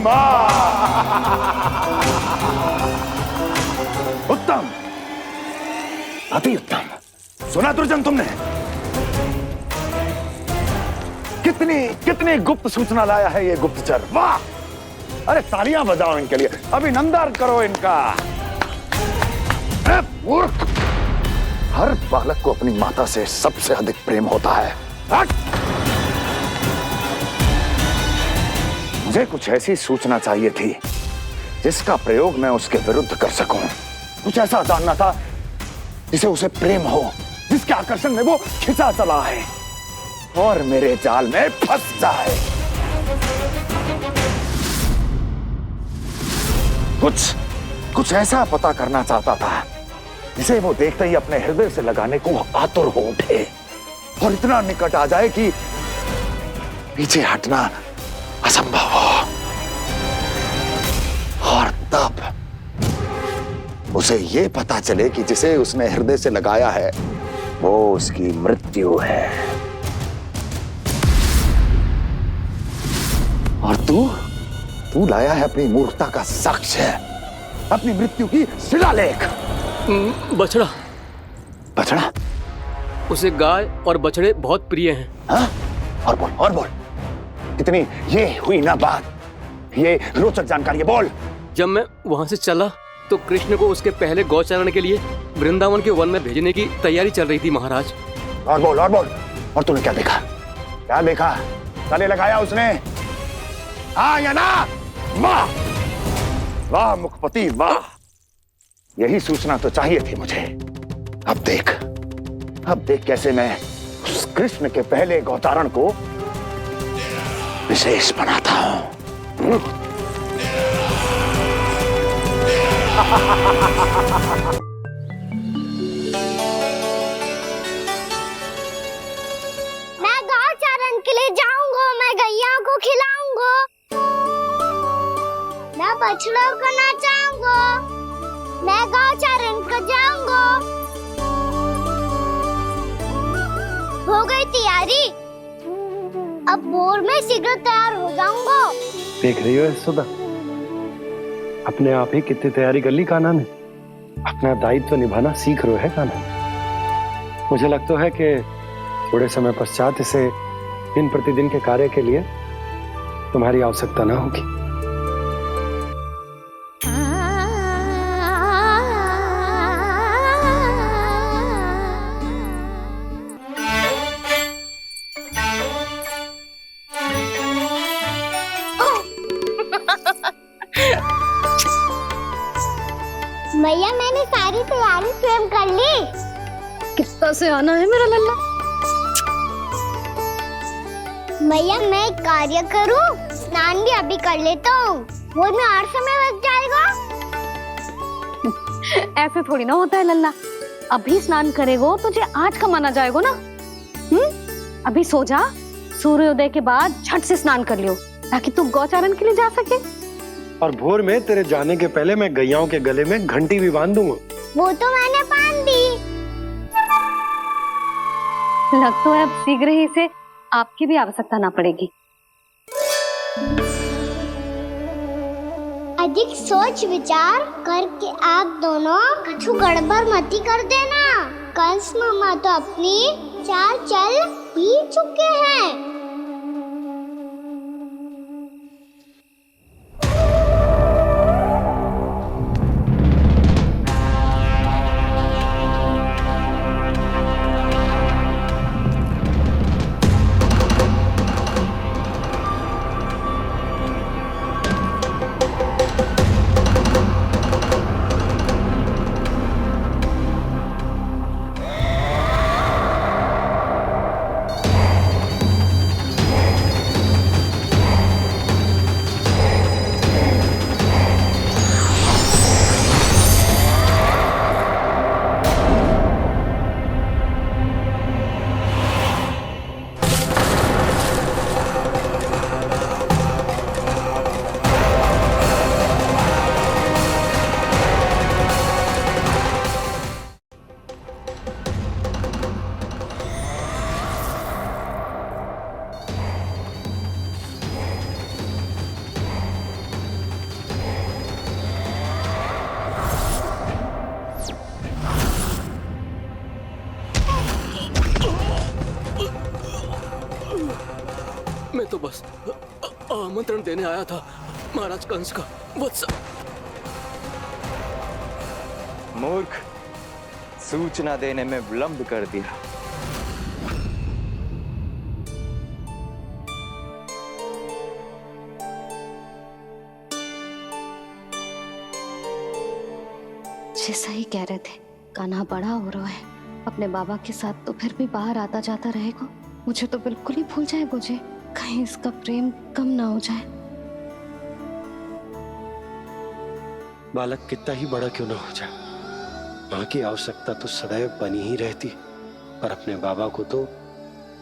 माँ। उत्तम, अति उत्तम। सुना दुर्जन तुमने? कितनी कितनी गुप्त सूचना लाया है ये गुप्तचर। वाह! अरे तालियां बजाओ इनके लिए, अभिनंदन करो इनका। मूर्ख! हर बालक को अपनी माता से सबसे अधिक प्रेम होता है। मुझे कुछ ऐसी सूचना चाहिए थी जिसका प्रयोग मैं उसके विरुद्ध कर सकूं। कुछ ऐसा जानना था जिसे उसे प्रेम हो, जिसके आकर्षण में वो खिंचा चला है और मेरे जाल में फंस जाए। कुछ ऐसा पता करना चाहता था जिसे वो देखते ही अपने हृदय से लगाने को आतुर हो उठे और इतना निकट आ जाए कि पीछे हटना असंभव हो। और तब उसे ये पता चले कि जिसे उसने हृदय से लगाया है वो उसकी मृत्यु है। और तू लाया है अपनी मूर्खता का साक्ष्य, अपनी मृत्यु की शिलालेख। बछड़ा। बछड़ा? उसे गाय और बछड़े बहुत प्रिय हैं। हाँ? और बोल। कितनी ये हुई ना बात, ये रोचक जानकारी है, बोल। जब मैं वहां से चला तो कृष्ण को उसके पहले गौचारण के लिए वृंदावन के वन में भेजने की तैयारी चल रही थी महाराज। और बोल। और तूने क्या देखा? गले लगाया उसने? हाँ या ना? वाह मुखपति वाह! यही सूचना तो चाहिए थी मुझे। अब देख कैसे मैं उस कृष्ण के पहले गौतारण को विशेष बनाता हूं। मैं गौचारण के लिए जाऊंगा, मैं गैया को खिलाऊंगा, मैं बछड़ों को नचाऊंगा, मैं गौचारण को जाऊंगा। हो गई तैयारी, अब भोर में शीघ्र तैयार हो जाऊंगा। देख रही हो सुधा, अपने आप ही कितनी तैयारी कर ली कान्हा ने। अपना दायित्व निभाना सीख रहे है कान्हा। मुझे लगता है कि थोड़े समय पश्चात इसे दिन प्रतिदिन के कार्य के लिए तुम्हारी आवश्यकता ना होगी। मैया मैंने सारी तैयारी स्वयं कर ली। कितना से आना है मेरा लल्ला? मैया मैं एक कार्य करूं, स्नान भी अभी कर लेता हूँ, वो में और समय लग जाएगा। ऐसे थोड़ी ना होता है लल्ला, अभी स्नान करेगो तुझे आज कमाना जाएगो ना। अभी सो जा, सूर्योदय के बाद झट से स्नान कर लियो ताकि तू गौचारण के लिए जा सके। और भोर में तेरे जाने के पहले मैं गैयाओं के गले में घंटी भी बांध दूंगा। वो तो मैंने बांध दी। लग तो है अब शीघ्र ही से आपकी भी आवश्यकता ना पड़ेगी। अधिक सोच विचार करके आप दोनों कछु गड़बड़ मती कर देना। कंस मामा तो अपनी चाल चल ही चुके हैं। मैं तो बस आमंत्रण देने आया था महाराज कंस का वत्स। मूर्ख, सूचना देने में विलंब कर दिया। जैसा ही कह रहे थे, कान्हा बड़ा हो रहा है अपने बाबा के साथ, तो फिर भी बाहर आता जाता रहेगा। मुझे तो बिल्कुल ही भूल जाए मुझे, कहीं इसका प्रेम कम ना हो जाए। बालक कितना ही बड़ा क्यों ना हो जाए, माँ की आवश्यकता तो सदैव बनी ही रहती, पर अपने बाबा को तो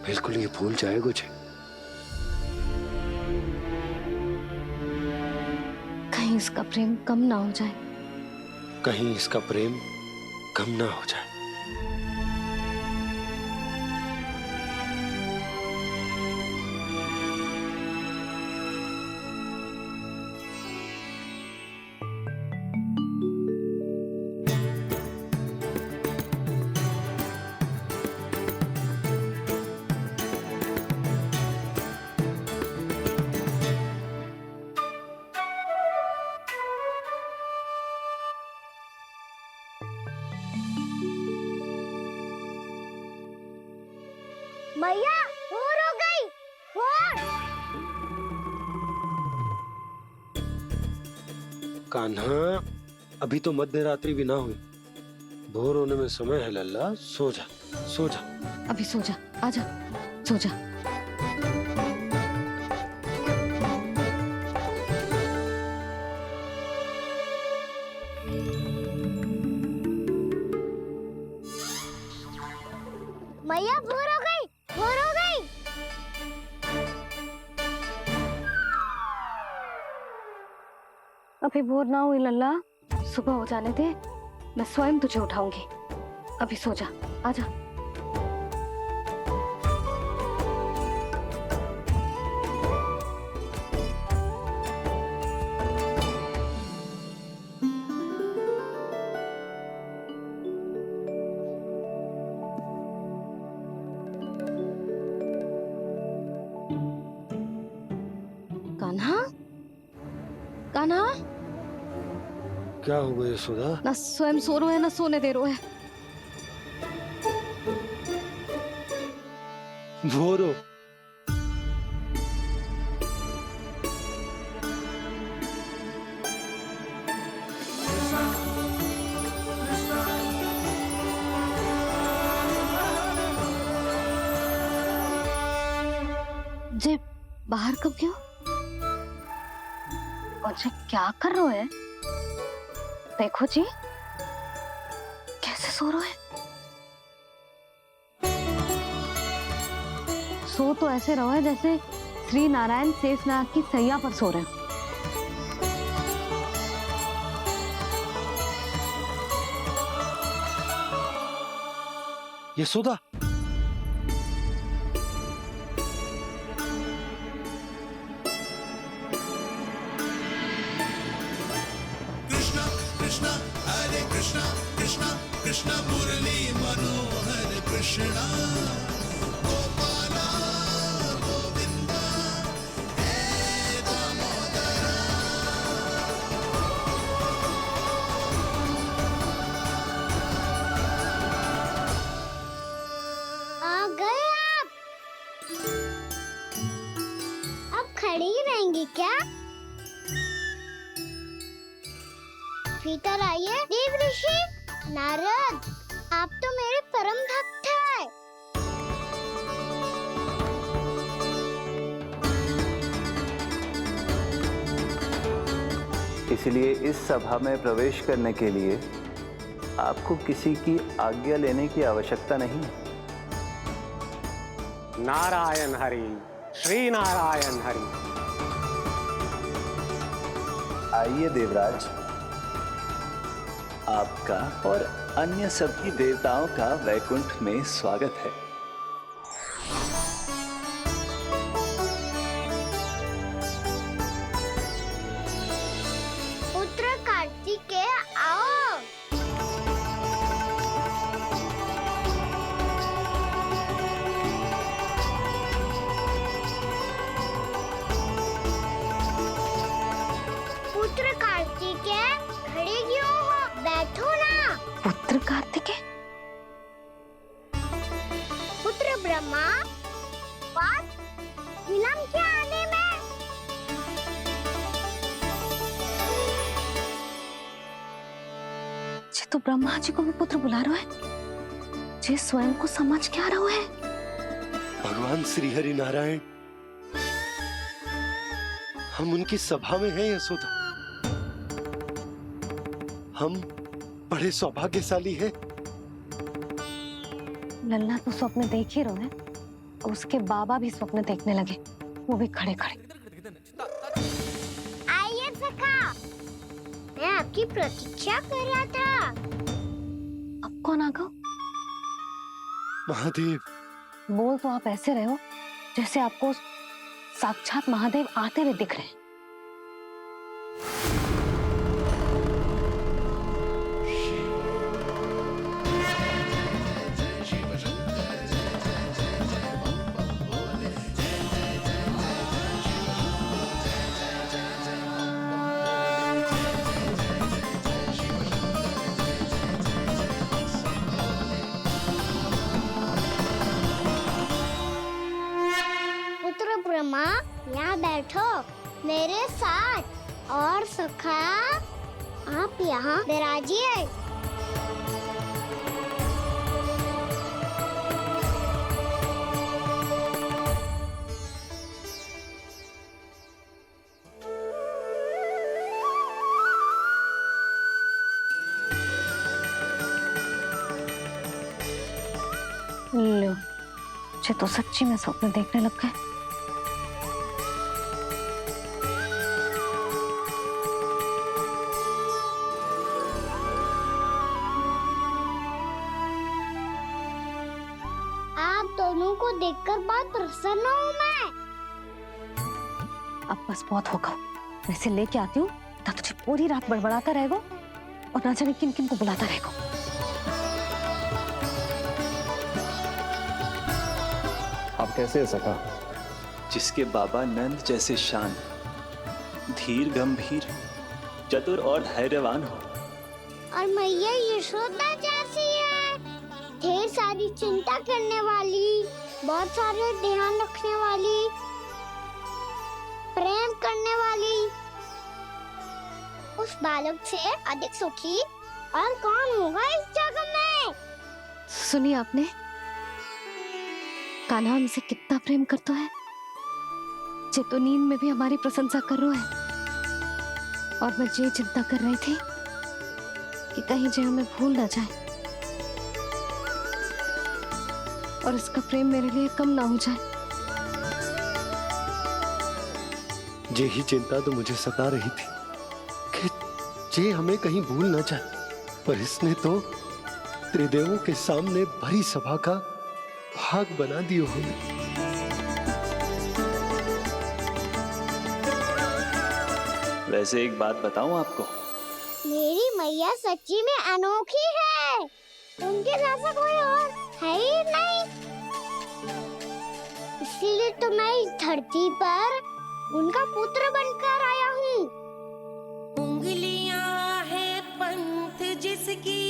बिल्कुल ही भूल जाए मुझे। कहीं इसका प्रेम कम ना हो जाए, कहीं इसका प्रेम कम ना हो जाए। मैया भोर हो गई, भोर। कान्हा, अभी तो मध्य रात्रि भी ना हुई, भोर होने में समय है लल्ला। सो जा, सो जा। अभी सो जा, आजा, सो जा। मैया भोर हो गई, भोर हो गई। अभी भोर ना हुई लल्ला, सुबह हो जाने दे, मैं स्वयं तुझे उठाऊंगी। अभी सो जा, आजा। कान्हा, कान्हा, क्या हो गया यशोदा? ना स्वयं सो रहे है ना सोने दे रहे है। भोर हो। जे बाहर कब क्यों? और जे क्या कर रहे है? देखो जी, कैसे सो रहे हैं। सो तो ऐसे रहो है जैसे श्री नारायण शेषनाग की सैया पर सो रहे हैं। यशोदा, कृष्णा कृष्णा मुरली मनोहर कृष्णा गोपाला गोविंदा हे दामोदरा। आ गए आप। अब खड़ी ही रहेंगी क्या? भीतर आइए। देव ऋषि नारद, आप तो मेरे परम भक्त हैं। इसलिए इस सभा में प्रवेश करने के लिए आपको किसी की आज्ञा लेने की आवश्यकता नहीं है। नारायण हरि, श्री नारायण हरि। आइए देवराज, आपका और अन्य सभी देवताओं का वैकुंठ में स्वागत है। पुत्र कार्तिकेय आओ। तो ब्रह्मा जी को भी पुत्र बुला रहा है, जे स्वयं को समझ क्या रहा है। भगवान श्री हरि नारायण, हम उनकी सभा में हैं यशोदा। हम बड़े सौभाग्यशाली हैं। लल्ला तो स्वप्न देख ही रहे हैं, उसके बाबा भी स्वप्न देखने लगे, वो भी खड़े खड़े। आइए सखा, मैं आपकी प्रतीक्षा कर रहा था। अब कौन आ गया? महादेव। बोल तो आप ऐसे रहे हो जैसे आपको साक्षात महादेव आते हुए दिख रहे हैं। पुत्र ब्रह्मा, यहाँ बैठो मेरे साथ। और सखा, आप यहाँ विराजिए। लो, मुझे तो सच्ची में स्वप्न देखने लग गए। आप दोनों को देखकर बहुत प्रसन्न हूँ मैं। अब बस बहुत होगा, वैसे लेके आती हूँ ना, तुझे पूरी रात बड़बड़ाता रहेगा और ना जाने किन किन को बुलाता रहेगा। आप कैसे है सखा? जिसके बाबा नंद जैसे शांत, धीर गंभीर, चतुर और धैर्यवान हो। और मैया यशोदा जैसी है, ढेर सारी चिंता करने वाली, बहुत सारे ध्यान रखने वाली, प्रेम करने वाली। उस बालक से अधिक सुखी और कौन होगा इस जगत में? सुनिए आपने, कान्हा हमसे कितना प्रेम करता है, जे तो नींद में भी हमारी प्रशंसा कर रहा है। और मैं ये चिंता कर रही थी कि कहीं जे हमें भूल ना जाए और इसका प्रेम मेरे लिए कम ना हो जाए। यही चिंता तो मुझे सता रही थी कि जे हमें कहीं भूल ना जाए, पर इसने तो त्रिदेवों के सामने भरी सभा का भाग बना दियो हमें। वैसे एक बात बताऊं आपको, मेरी मैया सच्ची में अनोखी है, उनके जैसा कोई और है ही नहीं। इसीलिए तो मैं इस धरती पर उनका पुत्र बनकर आया हूँ। उंगलियां है पंथ जिसकी,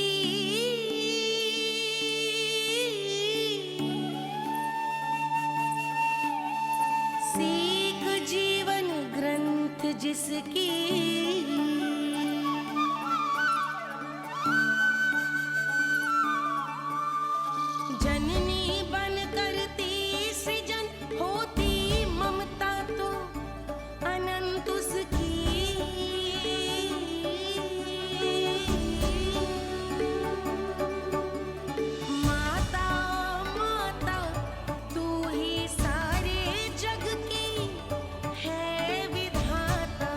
सीख जीवन ग्रंथ जिसकी, जननी बन करती सृजन होती ममता तो अनंत उसकी। माता माता तू ही सारे जग की है विधाता,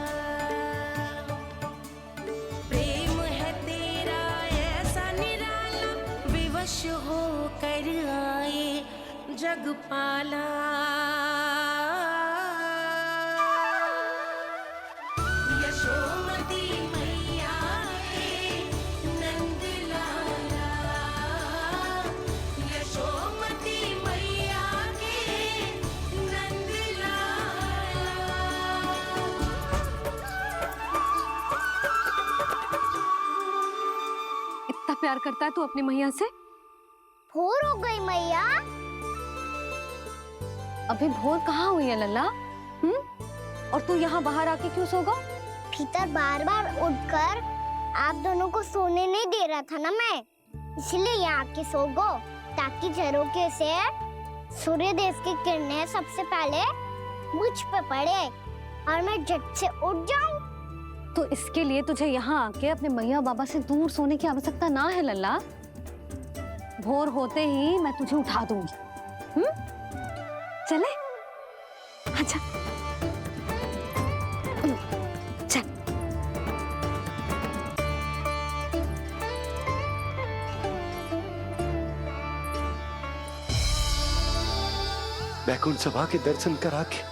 प्रेम है तेरा ऐसा निराला, विवश हो कर आए जग पाला। यशोमती मैया के नंद लाला, यशोमती मैया के नंद लाला। इतना प्यार करता है तू अपनी मैया से? भोर हो गई मैया। अभी भोर कहाँ हुई है लल्ला? और तू यहाँ बाहर आके क्यों सो गया? भीतर बार बार उठकर आप दोनों को सोने नहीं दे रहा था ना मैं, इसलिए यहाँ आके सो गो, ताकि झरोके से सूर्य देव की किरणें सबसे पहले मुझ पे पड़े और मैं झट से उठ जाऊं। तो इसके लिए तुझे यहाँ आके अपने मैया बाबा से दूर सोने की आवश्यकता ना है लल्ला। भोर होते ही मैं तुझे उठा दूंगी। चले अच्छा चल। बैकुंठ सभा के दर्शन करा के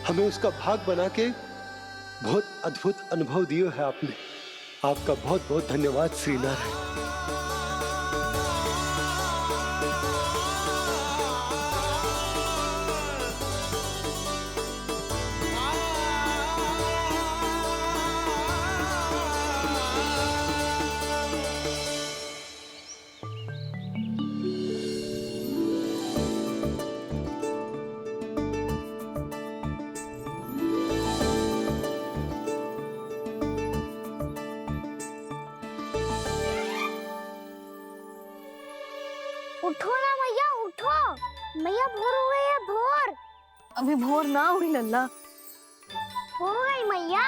हमें उसका भाग बना के बहुत अद्भुत अनुभव दिया है आपने। आपका बहुत बहुत धन्यवाद श्री नारायण। उठो ना मैया, उठो। मैया भोर हो गई है, भोर। अभी भोर ना हुई लल्ला। हो गई मैया।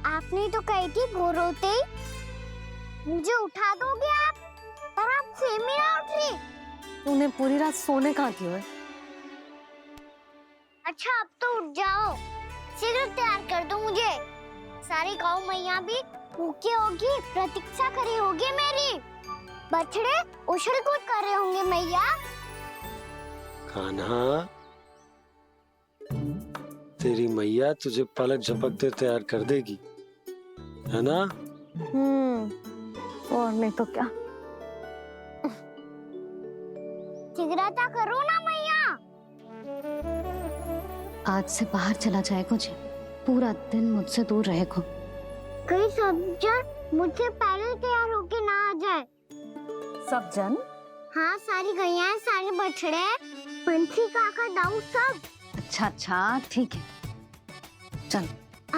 आपने तो कही थी भोर होते ही मुझे उठा दोगे आप, पर आप सेम ही ना उठ रही। तूने पूरी रात सोने कहाँ की है? अच्छा अब तो उठ जाओ, शीघ्र तैयार कर दो मुझे। सारी गाँव मैया भी भूखी होगी, प्रतीक्षा करी होगी मेरी। बछड़े उछल कूद कर रहे होंगे मैया। कान्हा, तेरी मैया तुझे पलक झपकते तैयार कर देगी, है ना? और नहीं तो क्या। शीघ्रता करो ना मैया। आज से बाहर चला जाएगा जी, पूरा दिन मुझसे दूर रहेगा। कहीं सब जन मुझसे पहले तैयार होके ना आ जाए। सब जन? हाँ, सारी गैया, सारे बछड़े, पंछी, काका, दाऊ सब। अच्छा अच्छा ठीक है, चल।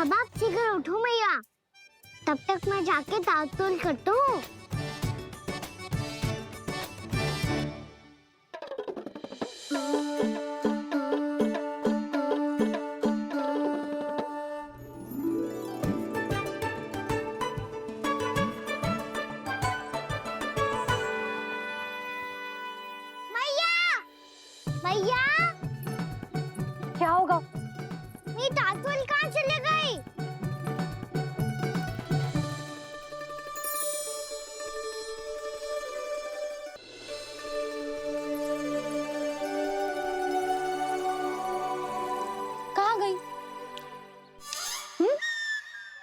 अब आप शीघ्र उठो मैया, तब तक मैं जाके ताल-तोल करता हूँ। मैया, क्या होगा? मेरी ताल-तोल कहाँ चले गई? कहाँ गई?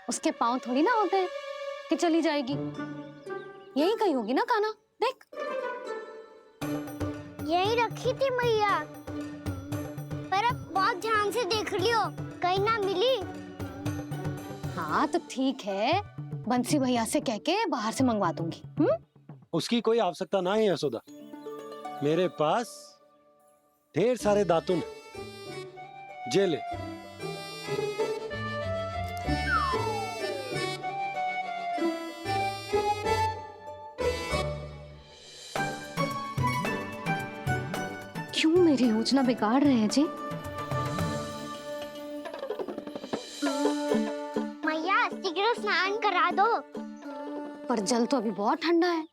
उसके पाँव थोड़ी ना होते हैं कि चली जाएगी। यही कहीं होगी ना कान्हा, देख। यही रखी थी मैया, पर अब बहुत ध्यान से देख लियो, कहीं ना मिली। हाँ तो ठीक है, बंसी भैया से कह के बाहर से मंगवा दूंगी। उसकी कोई आवश्यकता ना है यशोदा, मेरे पास ढेर सारे दातुन जे ले। क्यों मेरी योजना बिगाड़ रहे हैं जी? मैया शीघ्र स्नान करा दो। पर जल तो अभी बहुत ठंडा है।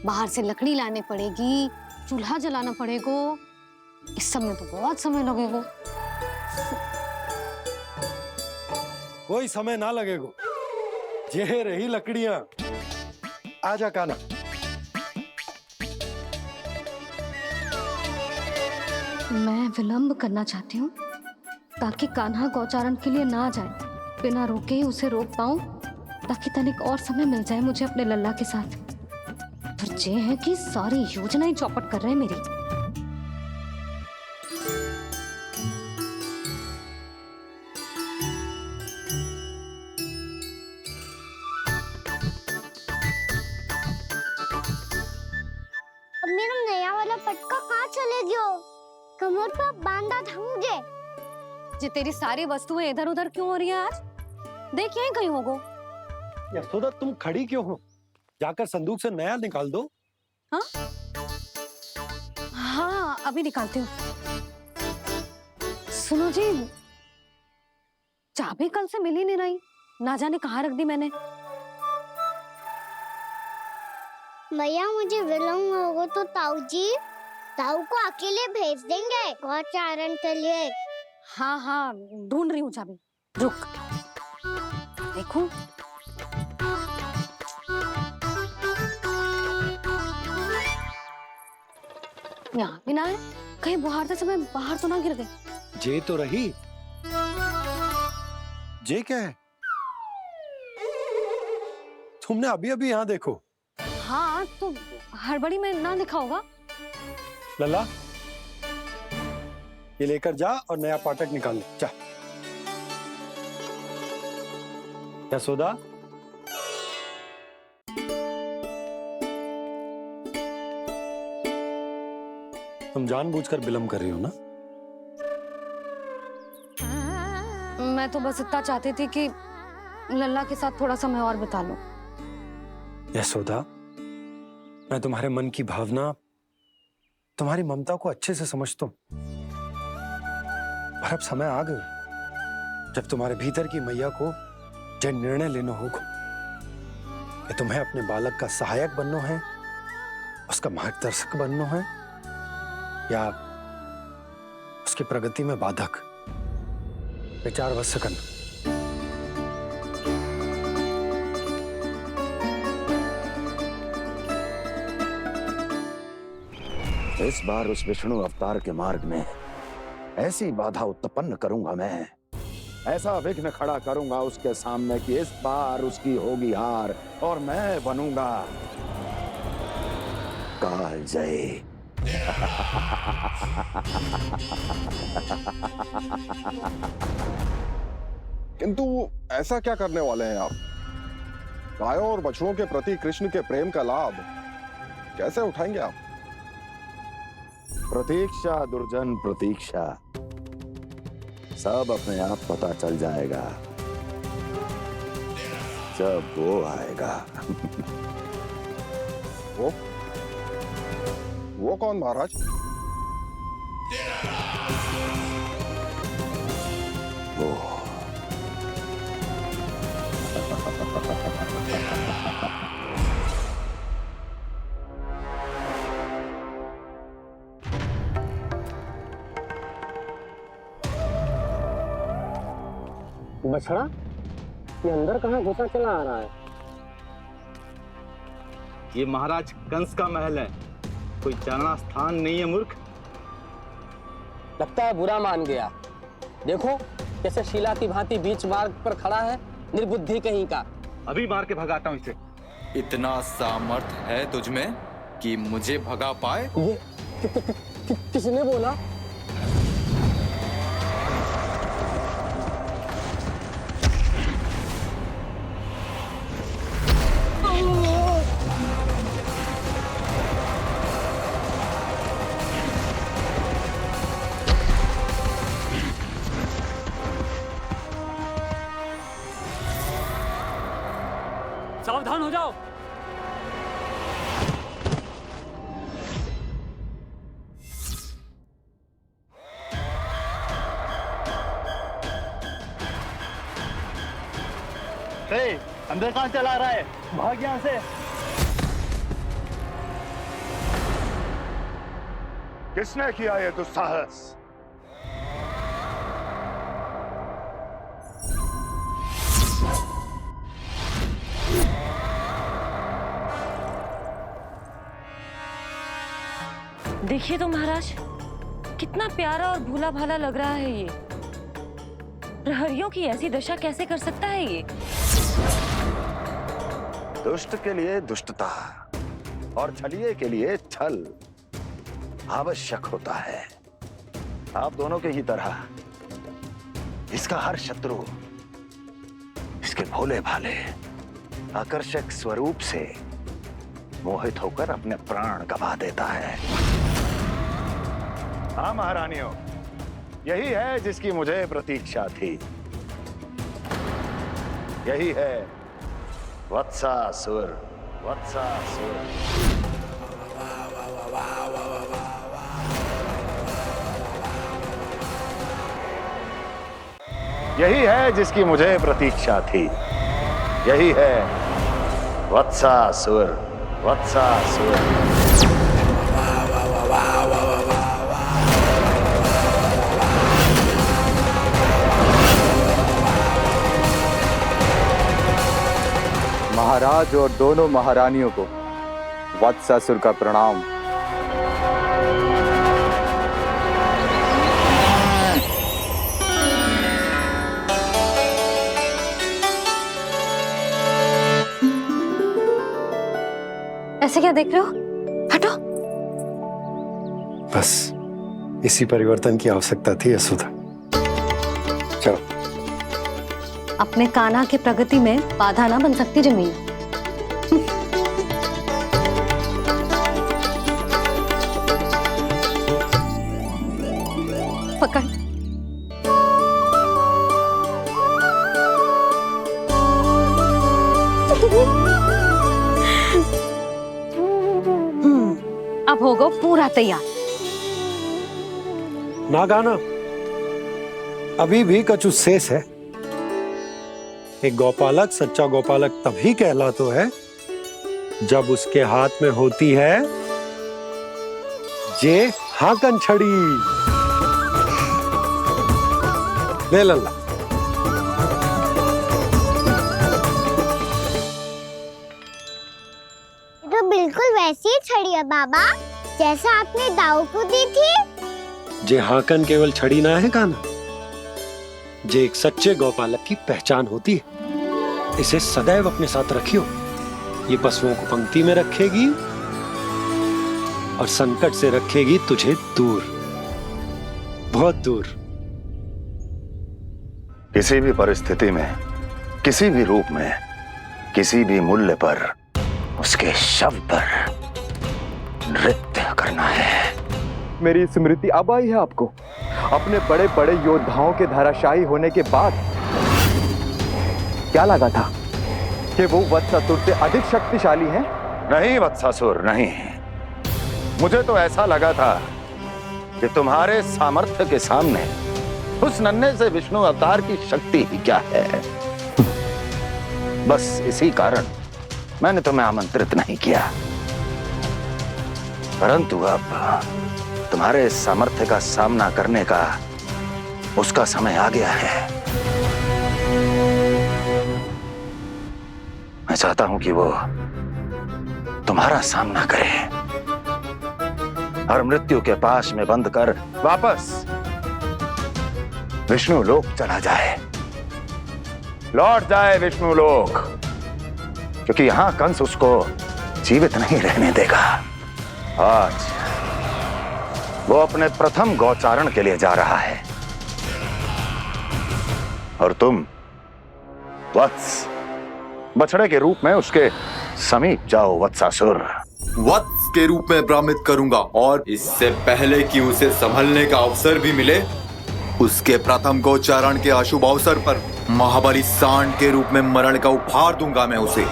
बाहर से लकड़ी लाने पड़ेगी, चूल्हा जलाना पड़ेगा, इस सब में तो बहुत समय लगेगा। कोई समय ना लगेगा, ये रही लकड़ियां। आजा कान्हा। मैं विलंब करना चाहती हूँ ताकि कान्हा गौचारण के लिए ना जाए, बिना रोके ही उसे रोक पाऊं, ताकि तनिक और समय मिल जाए मुझे अपने लल्ला के साथ। पर ये है कि सारी योजना ही चौपट कर रहे हैं मेरी। अब मेरा नया वाला पटका कहाँ चले गयो? कमर पर बांधा था मुझे। ये तेरी सारी वस्तुएं इधर उधर क्यों हो रही है आज? देख यहीं कहीं होगो। यशोदा तुम खड़ी क्यों हो? जाकर संदूक से नया निकाल दो। हाँ हाँ अभी निकालती हूँ। सुनो जी, चाबी कल से मिल ही नहीं रही, ना जाने कहाँ रख दी मैंने। भैया मुझे विलम्ब होगा तो ताऊ को अकेले भेज देंगे गौचारण के लिए। हाँ हाँ ढूंढ रही हूँ चाबी, रुक। देखो यहाँ भी ना है, कहीं बाहरते समय बाहर तो ना गिर गई। जे तो रही। जे क्या है? तुमने अभी अभी यहाँ देखो। हाँ तो हड़बड़ी में ना लिखा होगा। लल्ला ये लेकर जा और नया पाठक निकाल ले जा। यशोदा तुम जानबूझकर विलम्ब कर रही हो ना? मैं तो बस इतना चाहती थी कि लल्ला के साथ थोड़ा समय और बिता लूं। यशोदा मैं तुम्हारे मन की भावना, तुम्हारी ममता को अच्छे से समझता हूं, पर अब समय आ गया जब तुम्हारे भीतर की मैया को यह निर्णय लेना होगा कि तुम्हें अपने बालक का सहायक बनना है, उसका मार्गदर्शक बनना है, या उसकी प्रगति में बाधक। विचार अवश्य करना। इस बार उस विष्णु अवतार के मार्ग में ऐसी बाधा उत्पन्न करूंगा मैं, ऐसा विघ्न खड़ा करूंगा उसके सामने कि इस बार उसकी होगी हार और मैं बनूंगा कालजयी। किंतु ऐसा क्या करने वाले हैं आप? गायों और बछड़ों के प्रति कृष्ण के प्रेम का लाभ कैसे उठाएंगे आप? प्रतीक्षा दुर्जन प्रतीक्षा, सब अपने आप पता चल जाएगा जब वो आएगा। वो कौन महाराज? वो बछड़ा, ये अंदर कहाँ घुसा चला आ रहा है? ये महाराज कंस का महल है, कोई चारणा स्थान नहीं है मूर्ख। लगता है बुरा मान गया। देखो कैसे शीला की भांति बीच मार्ग पर खड़ा है, निर्बुद्धि कहीं का। अभी मार के भगाता हूँ इसे। इतना सामर्थ है तुझमें कि मुझे भगा पाए? ये किसने बोला? सावधान हो जाओ। अंदर कहाँ चला रहा है? भाग यहाँ से। किसने किया ये दुस्साहस? देखिए तो महाराज, कितना प्यारा और भोला भाला लग रहा है ये। प्रहरियों की ऐसी दशा कैसे कर सकता है ये? दुष्ट के लिए दुष्टता और छलिए के लिए छल आवश्यक होता है। आप दोनों के ही तरह इसका हर शत्रु इसके भोले भाले आकर्षक स्वरूप से मोहित होकर अपने प्राण गंवा देता है। हाँ महारानियों, यही है जिसकी मुझे प्रतीक्षा थी। यही है वत्सासुर, वत्सासुर। यही है जिसकी मुझे प्रतीक्षा थी। यही है वत्सासुर, वत्सासुर। महाराज और दोनों महारानियों को वत्सासुर का प्रणाम। ऐसे क्या देख रहे हो? हटो। बस इसी परिवर्तन की आवश्यकता थी यशोदा। चलो। अपने कान्हा के प्रगति में बाधा ना बन सकती जमीन। पकड़। अब होगा पूरा तैयार। ना गाना, अभी भी कछु शेष है। एक गौपालक सच्चा गौपालक तभी कहलाता है जब उसके हाथ में होती है जे हाकन छड़ी। ले लल्ला। तो बिल्कुल वैसी ही छड़ी है बाबा जैसा आपने दाऊ को दी थी। जे हाकन केवल छड़ी ना है कान्हा, जे एक सच्चे गौपालक की पहचान होती है। इसे सदैव अपने साथ रखियो। ये पशुओं को पंक्ति में रखेगी और संकट से रखेगी तुझे दूर, बहुत दूर। किसी भी परिस्थिति में, किसी भी रूप में, किसी भी मूल्य पर उसके शव पर नृत्य करना है। मेरी स्मृति अब आई है आपको? अपने बड़े बड़े योद्धाओं के धराशायी होने के बाद क्या लगा था कि वो वत्सासुर से अधिक शक्तिशाली हैं? नहीं वत्सासुर, नहीं। मुझे तो ऐसा लगा था कि तुम्हारे सामर्थ्य के सामने उस नन्हे से विष्णु अवतार की शक्ति ही क्या है। बस इसी कारण मैंने तुम्हें आमंत्रित नहीं किया। परंतु अब तुम्हारे सामर्थ्य का सामना करने का उसका समय आ गया है। मैं चाहता हूं कि वो तुम्हारा सामना करे और मृत्यु के पाश में बंद कर वापस विष्णु लोक चला जाए, लौट जाए विष्णु लोक, क्योंकि यहां कंस उसको जीवित नहीं रहने देगा। आज वो अपने प्रथम गौचारण के लिए जा रहा है और तुम वत्स बछड़े के रूप में उसके समीप जाओ वत्सासुर। वत्स के रूप में भ्रमित करूंगा और इससे पहले कि उसे संभलने का अवसर भी मिले, उसके प्रथम गोचारण के अशुभ अवसर पर महाबली सांड के रूप में मरण का उपहार दूंगा मैं उसे।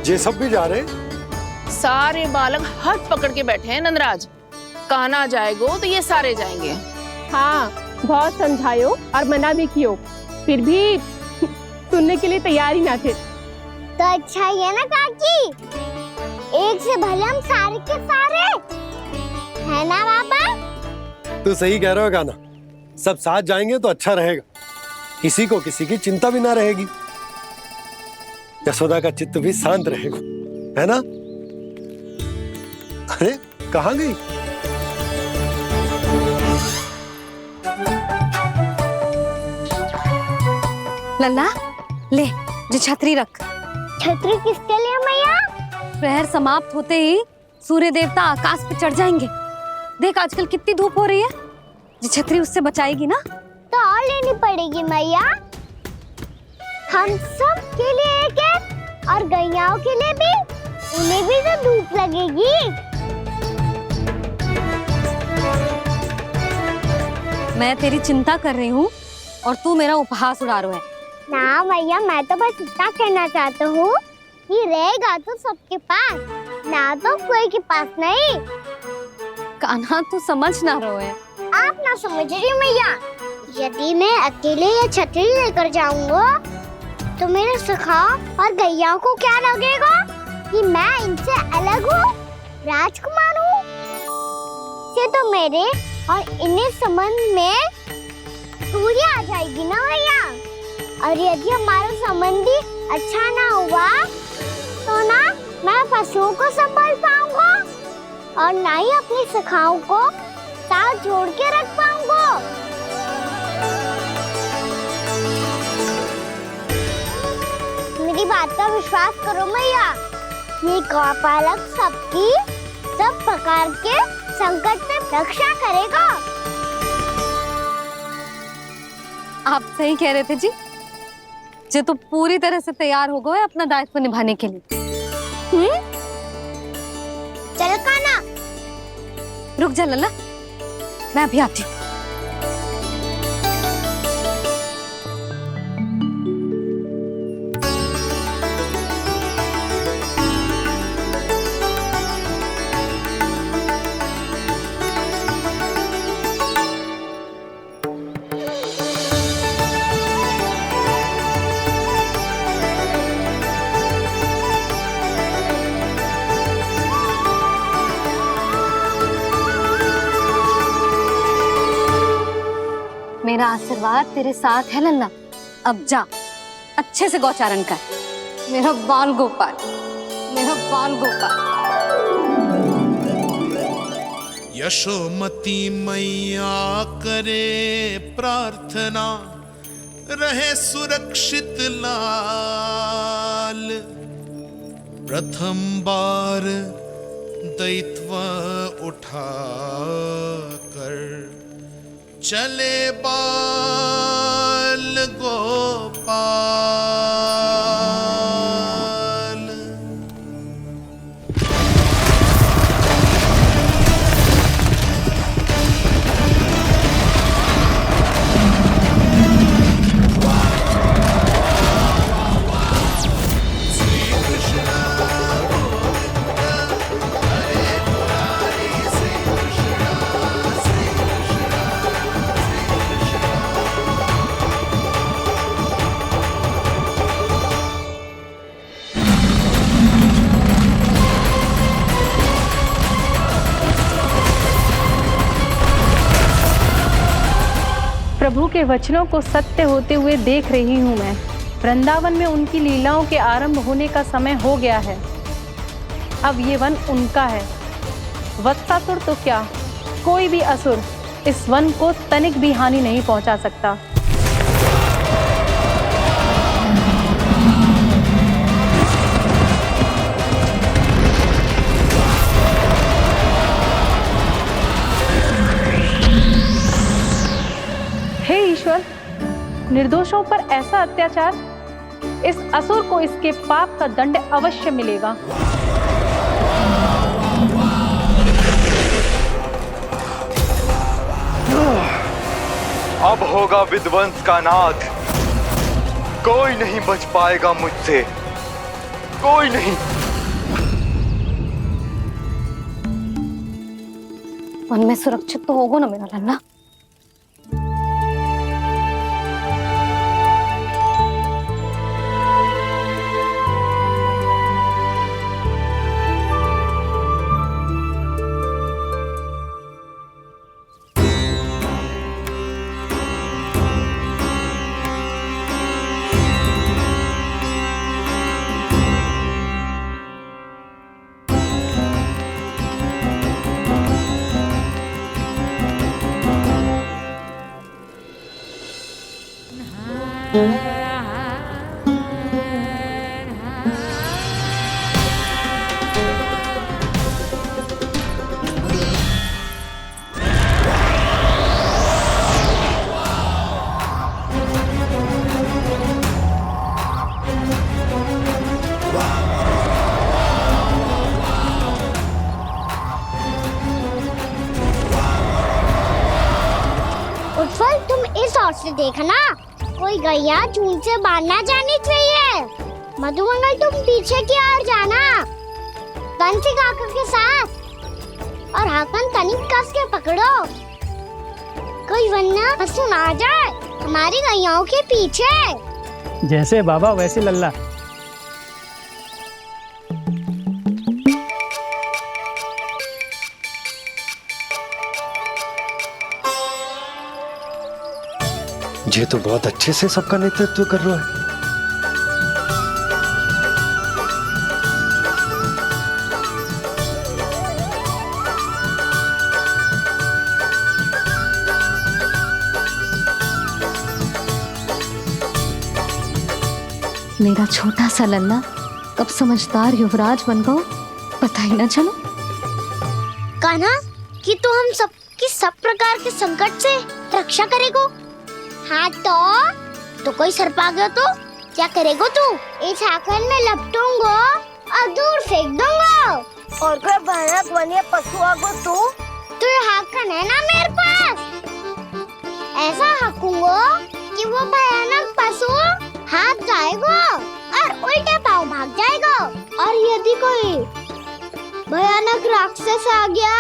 ये सब भी जा रहे? सारे बालक हाथ पकड़ के बैठे हैं नंदराज। कान्हा जाएगो तो ये सारे जाएंगे। हाँ, बहुत समझायो और मना भी कियो, फिर भी सुनने के लिए तैयार ही ना थे। तो अच्छा ही है ना काकी, एक से भले हम सारे के सारे, है ना बाबा? तू सही कह रहा हो गाना, सब साथ जाएंगे तो अच्छा रहेगा, किसी को किसी की चिंता भी ना रहेगी, यशोदा का चित्त भी शांत रहेगा, है ना? अरे कहाँ गई? लल्ला ले, जो छतरी रख। छतरी किसके लिए मैया? प्रहर समाप्त होते ही सूर्य देवता आकाश पे चढ़ जाएंगे। देख आजकल कितनी धूप हो रही है, जो छतरी उससे बचाएगी ना। तो और लेनी पड़ेगी मैया। हम सब के लिए एक है और गैयाओं के लिए भी, उन्हें भी तो धूप लगेगी। मैं तेरी चिंता कर रही हूँ और तू मेरा उपहास उड़ा रहा है। ना भैया, मैं तो बस इतना कहना चाहता हूँ कि रहेगा तो सबके पास, ना तो कोई के पास नहीं। कान्हा तू समझ ना रहो है। आप ना समझ रही भैया, यदि मैं अकेले ये छतरी लेकर जाऊंगा तो मेरे सखा और गैया को क्या लगेगा कि मैं इनसे अलग हूँ, राजकुमार हूँ। से तो मेरे और इन्हें संबंध में दूरी आ जाएगी ना भैया। और यदि हमारा संबंध ही अच्छा ना हुआ तो ना मैं पशुओं को संभाल पाऊंगा और ना ही अपनी सखाओं को साथ जोड़ के रख पाऊंगा। मेरी बात का विश्वास करो भैया, ये गौपालक सबकी सब प्रकार के संकट से रक्षा करेगा। आप सही कह रहे थे जी। जे तो पूरी तरह से तैयार हो गए अपना दायित्व निभाने के लिए। चल कान्हा। रुक जा लल्ला, मैं अभी आती हूँ। मेरा आशीर्वाद तेरे साथ है लल्ला। अब जा, अच्छे से गौचारण कर। मेरा बाल गोपाल, मेरा बाल गोपाल। यशोमती मैया करे प्रार्थना, रहे सुरक्षित लाल। प्रथम बार दैत्व उठा कर चले बाल गोपाल। प्रभु के वचनों को सत्य होते हुए देख रही हूँ मैं। वृंदावन में उनकी लीलाओं के आरंभ होने का समय हो गया है। अब ये वन उनका है। वत्सासुर तो क्या, कोई भी असुर इस वन को तनिक भी हानि नहीं पहुंचा सकता। हे ईश्वर, निर्दोषों पर ऐसा अत्याचार, इस असुर को इसके पाप का दंड अवश्य मिलेगा। अब होगा विध्वंस का नाद। कोई नहीं बच पाएगा मुझसे, कोई नहीं। वन में सुरक्षित तो होगा ना मेरा लल्ला। गौर से देखना, कोई गैया चून से बाहर ना जानी चाहिए। मधुमंगल तुम पीछे की ओर जाना, कंसी काका के साथ, और हाकन तनिक कस के पकड़ो, कोई वरना पशु ना जाए हमारी गैयाओं के पीछे। जैसे बाबा वैसे लल्ला। ये तो बहुत अच्छे से सबका नेतृत्व कर रहा है। मेरा छोटा सा लल्ला कब समझदार युवराज बन गो पता ही ना चलो। कान्हा, कि तू हम सबकी सब प्रकार के संकट से रक्षा करेगो। हाँ तो कोई सर्प आ गया तो क्या करेगो तू? इस हाकन में लपटूंगा और दूर फेंक दूंगा। और कोई भयानक वन्य पशु आगो तो ये हाकन है ना मेरे पास, ऐसा हाकूंगा कि वो भयानक पशु हाथ जाएगा और उल्टे पांव भाग जाएगा। और यदि कोई भयानक राक्षस आ गया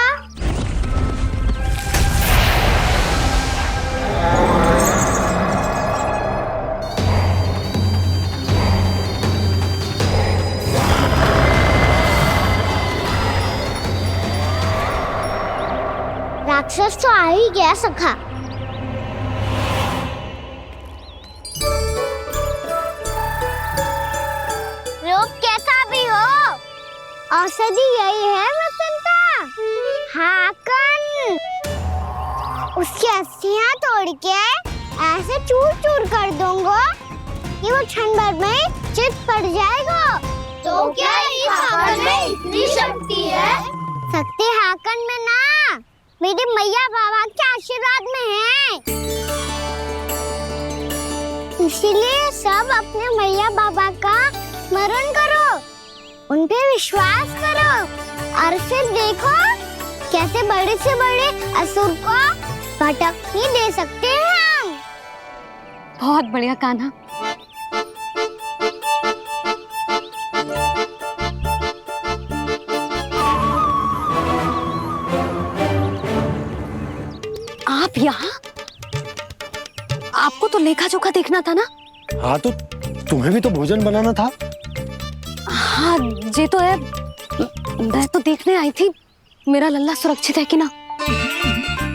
राक्षस तो आ ही गया सखा। रोग कैसा भी हो, औषधि यही है वसंता। हाकन उसकी अस्थियां तोड़ के ऐसे चूर चूर कर दूंगा कि वो क्षण भर में चित पड़ जाएगा। तो क्या इस हाकन में इतनी शक्ति है? शक्ति हाकन में ना, मेरे मैया बाबा के आशीर्वाद में है। इसीलिए सब अपने मैया बाबा का स्मरण करो, उन पे विश्वास करो और फिर देखो कैसे बड़े से बड़े असुर को भटक ही दे सकते हैं हम। बहुत बढ़िया कान्हा। आप यहाँ? आपको तो लेखा जोखा देखना था ना? हाँ तो तुम्हें भी तो भोजन बनाना था। हाँ ये तो है, मैं तो देखने आई थी मेरा लल्ला सुरक्षित है कि ना।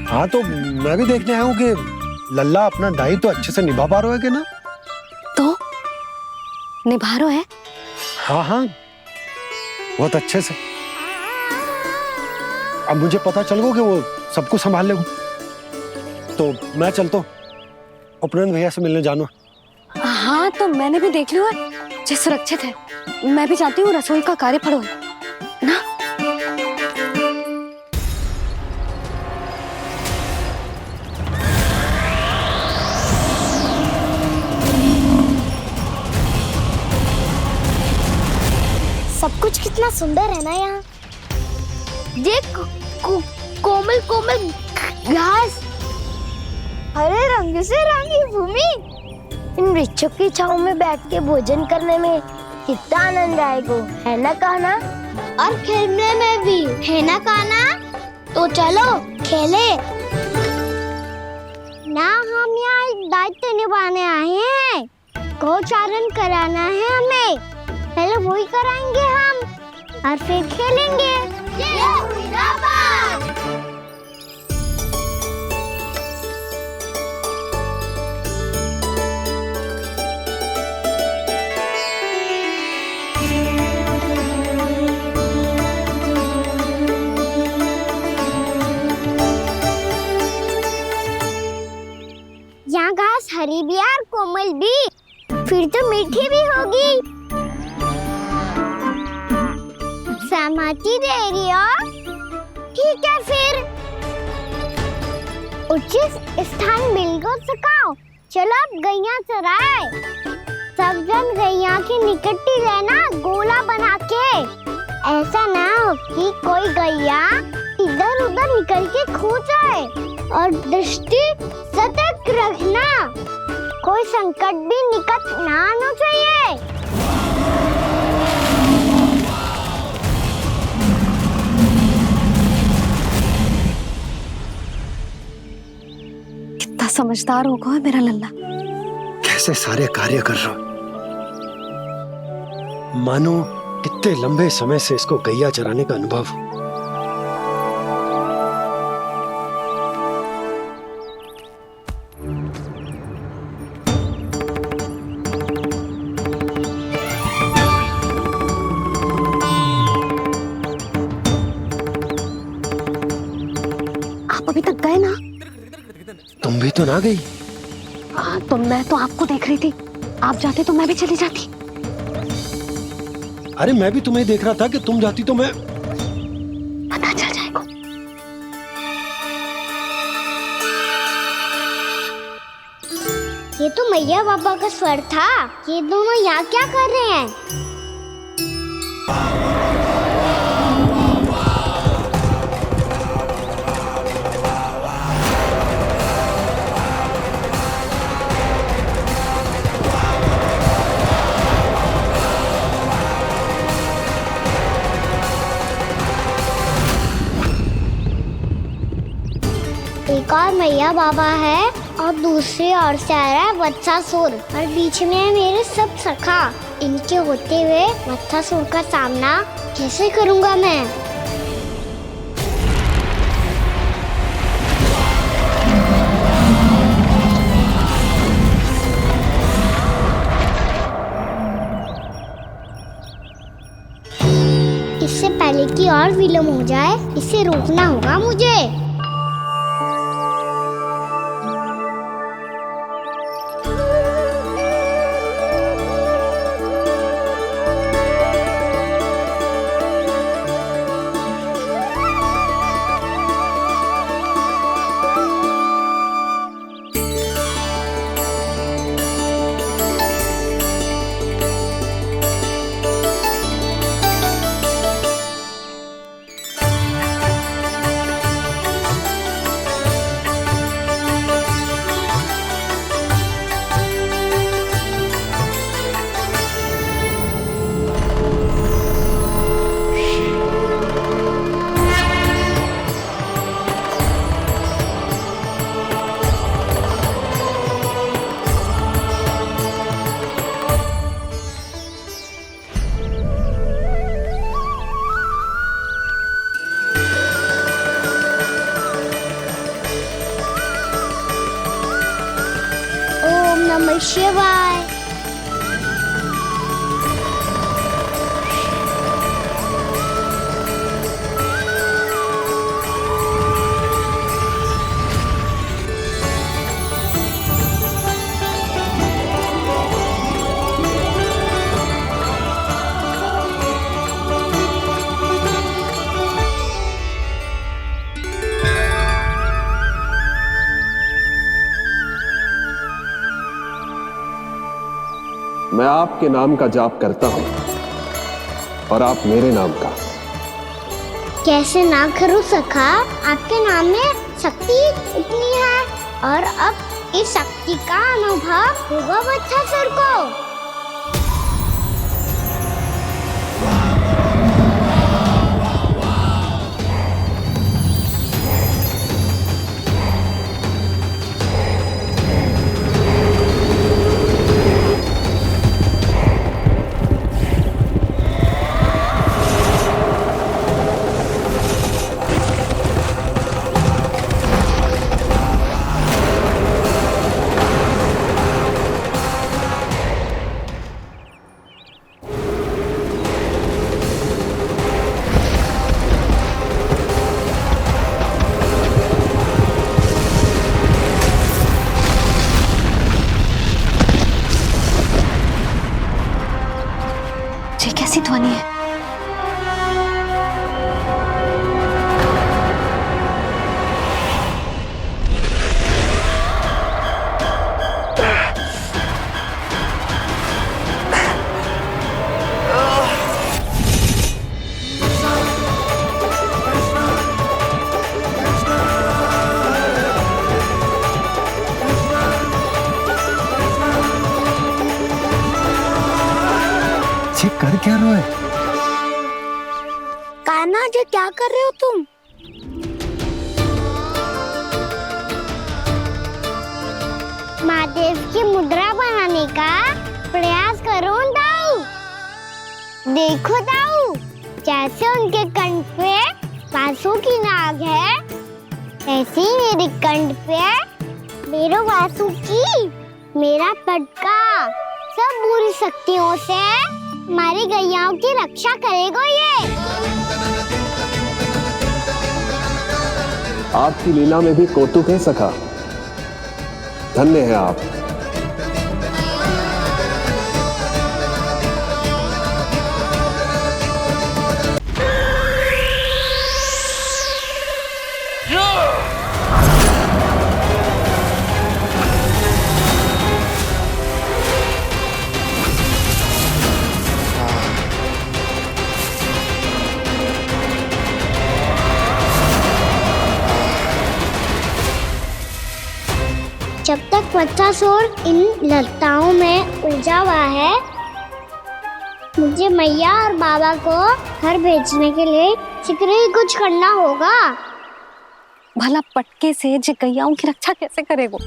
हाँ तो मैं भी देखने आया हूँ कि लल्ला अपना दायित्व तो अच्छे से निभा पा रहा है कि ना। तो निभा रहा है? हाँ हाँ बहुत अच्छे से। अब मुझे पता चल गया कि वो सब कुछ संभाल लेगा। तो मैं चलता हूँ, उपनंद भैया से मिलने जाना। हाँ तो मैंने भी देख लिया जो सुरक्षित है। मैं भी चाहती हूँ रसोई का कार्य पड़ो ना। सब कुछ कितना सुंदर है ना यहाँ। देख कोमल कोमल घास, हरे रंग से रंगी भूमि, इन वृक्षों की छांव में बैठ के भोजन करने में कितना आनंद आएगा, है ना कान्हा? और खेलने में भी, है ना कान्हा? तो चलो खेले ना। हम यहाँ एक दायित्व निभाने आए हैं, गोचारण कराना है हमें। पहले वही कराएंगे हम और फिर खेलेंगे। यहाँ घास हरी भी और कोमल भी, फिर तो मीठी भी होगी। सहमति दे रही हो? ठीक है फिर उचित स्थान बिल्कुल सुखाओ। चलो अब गैया चराए। सब जन गैया के निकट ही रहना, गोला बना के। ऐसा ना हो कि कोई गैया इधर उधर निकल के खो जाए। और दृष्टि सतर्क रखना। कोई संकट भी निकट ना आना चाहिए। कितना समझदार होगा है मेरा लल्ला। कैसे सारे कार्य कर रहा, मानो कितने लंबे समय से इसको गैया चराने का अनुभव हो। आप अभी तक गए ना? तुम भी तो ना गई। तो मैं तो आपको देख रही थी, आप जाते तो मैं भी चली जाती। अरे मैं भी तुम्हें देख रहा था कि तुम जाती तो मैं। पता चल जाएगा। ये तो मैया बाबा का स्वर था। ये दोनों यहाँ क्या कर रहे हैं? एक और मैया बाबा है और दूसरी ओर से आ रहा है वत्सासुर और बीच में है मेरे सब सखा। इनके होते हुए वत्सासुर का सामना कैसे करूंगा मैं? इससे पहले कि और विलम्ब हो जाए, इसे रोकना होगा मुझे। नमः शिवाय। मैं आपके नाम का जाप करता हूं और आप मेरे नाम का। कैसे ना करूं सखा, आपके नाम में शक्ति इतनी है और अब इस शक्ति का अनुभव होगा वत्सासुर को। क्या रोए? कान्हा जी क्या कर रहे हो तुम? महादेव की मुद्रा बनाने का प्रयास करो दाऊ। देखो दाऊ, जैसे उनके कंठ पे वासु की नाग है, ऐसे ही मेरे कंठ पे मेरो वासु की मेरा पटका सब बुरी शक्तियों से हमारी गैयाओं की रक्षा करेगा ये। आपकी लीला में भी कौतुक है सखा। धन्य है आप। जब तक बच्चासुर इन लताओं में उलझा हुआ है, मुझे मैया और बाबा को घर भेजने के लिए शीघ्र ही कुछ करना होगा। भला पटके से जे गैयाओं की रक्षा कैसे करेगो?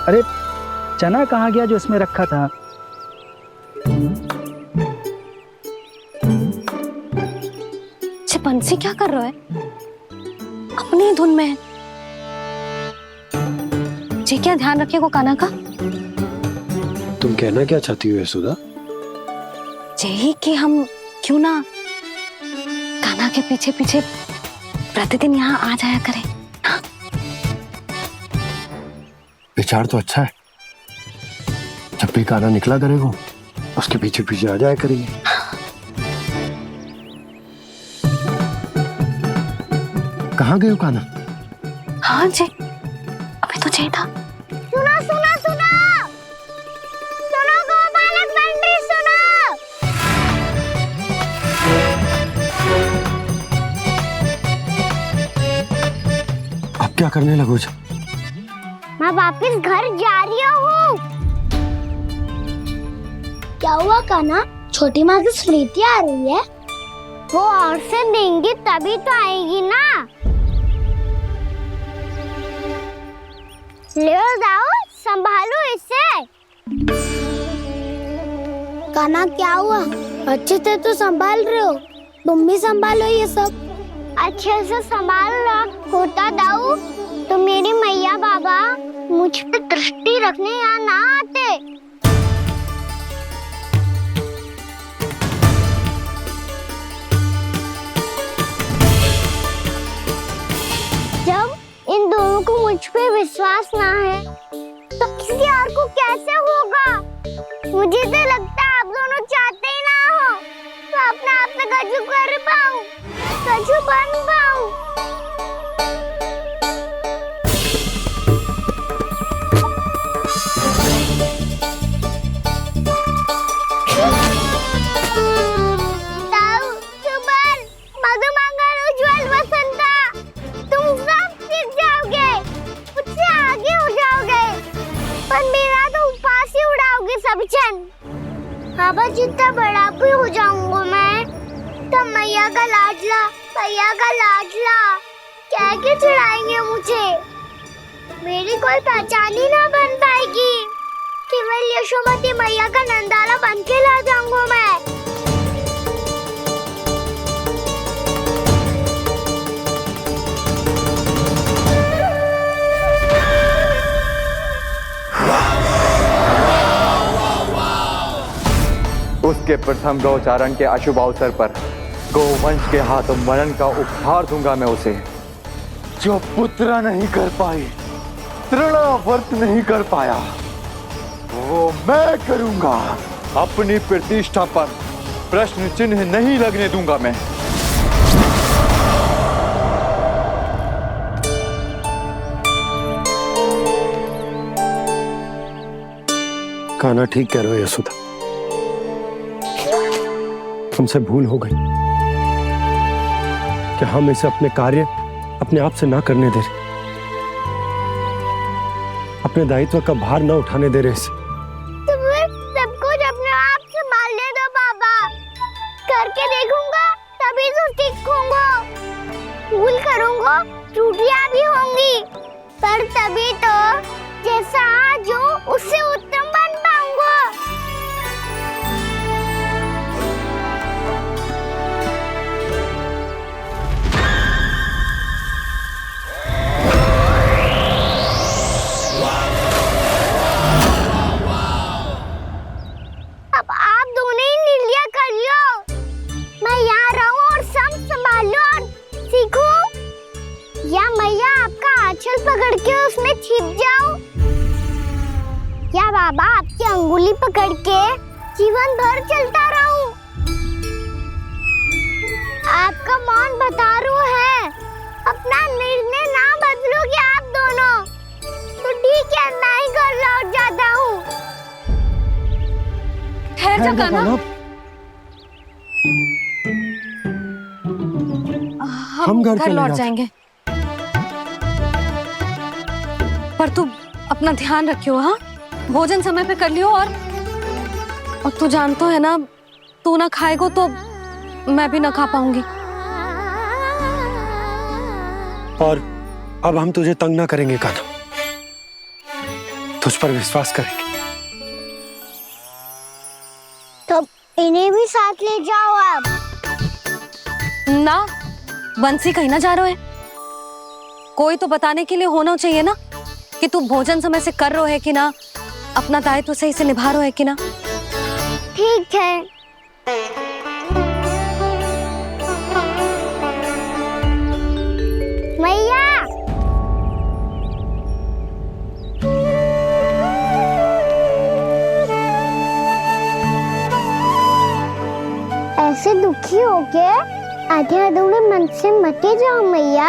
अरे चना कहाँ गया जो इसमें रखा था? बंसी क्या कर रहा है? अपनी धुन में है। जी क्या ध्यान रखिएगा कान्हा का। तुम कहना क्या चाहती हो यशोदा? यही कि हम क्यों ना कान्हा के पीछे पीछे प्रतिदिन यहाँ आ जाया करें। हाँ? विचार तो अच्छा है। जब भी कान्हा निकला करेगा उसके पीछे पीछे आ जाया करेंगे। कहाँ गए हो कान्हा? हाँ जी, अभी तो चाहिए था। सुनो सुनो सुनो सुनो गोपालक बंटी सुनो। अब क्या करने लगो? मैं वापस घर जा रही हूँ। क्या हुआ कान्हा? छोटी माँ की स्मृति आ रही है। वो और से देंगी तभी तो आएगी ना। ले जाओ, संभालो इसे। कान्हा क्या हुआ? अच्छे से तो संभाल रहे हो, तुम भी संभालो ये सब। अच्छे से संभाल रहा होता दाऊ तो मेरी मैया बाबा मुझ पे दृष्टि रखने यहाँ ना आते। जब इन दोनों को मुझ पे विश्वास ना है तो किसी और को कैसे होगा? मुझे तो लगता है आप दोनों चाहते ही ना हो तो अपने आप से गजू कर पाऊं, गजू बन पाऊं। बाबा जितना बड़ा भी हो जाऊंगा मैं तो मैया का लाडला क्या के चढ़ाएंगे मुझे। मेरी कोई पहचान ही ना बन पाएगी। केवल यशोमती मैया का नंदाला बन के ला जाऊंगा मैं। उसके प्रथम गौचारण के अशुभ अवसर पर गोवंश के हाथों मरण का उपहार दूंगा मैं उसे। जो पुत्र नहीं कर पाई, तृणावर्त नहीं कर पाया, वो मैं करूंगा। अपनी प्रतिष्ठा पर प्रश्न चिन्ह नहीं लगने दूंगा मैं। कान्हा ठीक कह रहे हो यशोदा, हमसे भूल हो गई कि हम इसे अपने कार्य अपने आप से ना करने दे रहे, अपने दायित्व का भार ना उठाने दे रहे इसे। तो फिर त्रुटियां भी होंगी, पर तभी तो जैसा आज हूँ उससे उत्तम बन पाऊंगा। अब आप दोनों ही निर्णय कर लो, मैं यहाँ रहूं और सब संभालूं और सीखूं, या मैया आपका आंचल पकड़ के उसमें छिप जाऊं, या बाबा आपकी अंगुली पकड़ के जीवन भर चलता रहूं। आपका मौन बतारू है, अपना निर्णय ना बदलोगे आप दोनों तो ठीक है, मैं ही घर लौट जाता हूँ। ठहर जा कान्हा, हम घर लौट जाएंगे, पर तू अपना ध्यान रखियो। हाँ, भोजन समय पे कर लियो, और तू जानतो है ना, तू ना खाएगो तो मैं भी ना खा पाऊंगी। और अब हम तुझे तंग ना करेंगे कान्हा, तुझ पर विश्वास करेंगे। तो इन्हें भी साथ ले जाओ अब। ना, बंसी कहीं ना जा रहे है, कोई तो बताने के लिए होना चाहिए ना कि तू भोजन समय से कर रहा है कि ना, अपना दायित्व सही से निभा रहा है कि ना। ठीक है। मैया, ऐसे दुखी होके आधे अधूरे मन से मत जाओ मैया,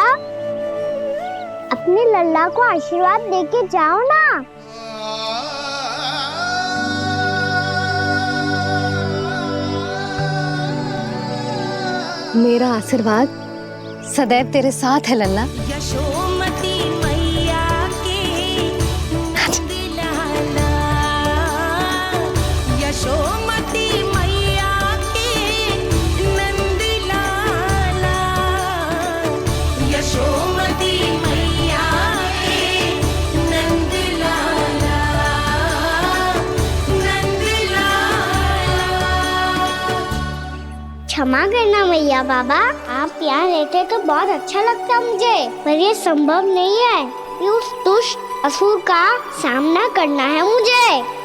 अपने लल्ला को आशीर्वाद देके जाओ ना। मेरा आशीर्वाद सदैव तेरे साथ है लल्ला। यशोमती मैया के नंद लाला, यशोमती मैया के नंद लाला, यशोमती मैया के नंद लाला, नंद लाला। क्षमा करना मैया बाबा, आप यहाँ रहते तो बहुत अच्छा लगता मुझे, पर ये संभव नहीं है, ये उस दुष्ट असुर का सामना करना है मुझे।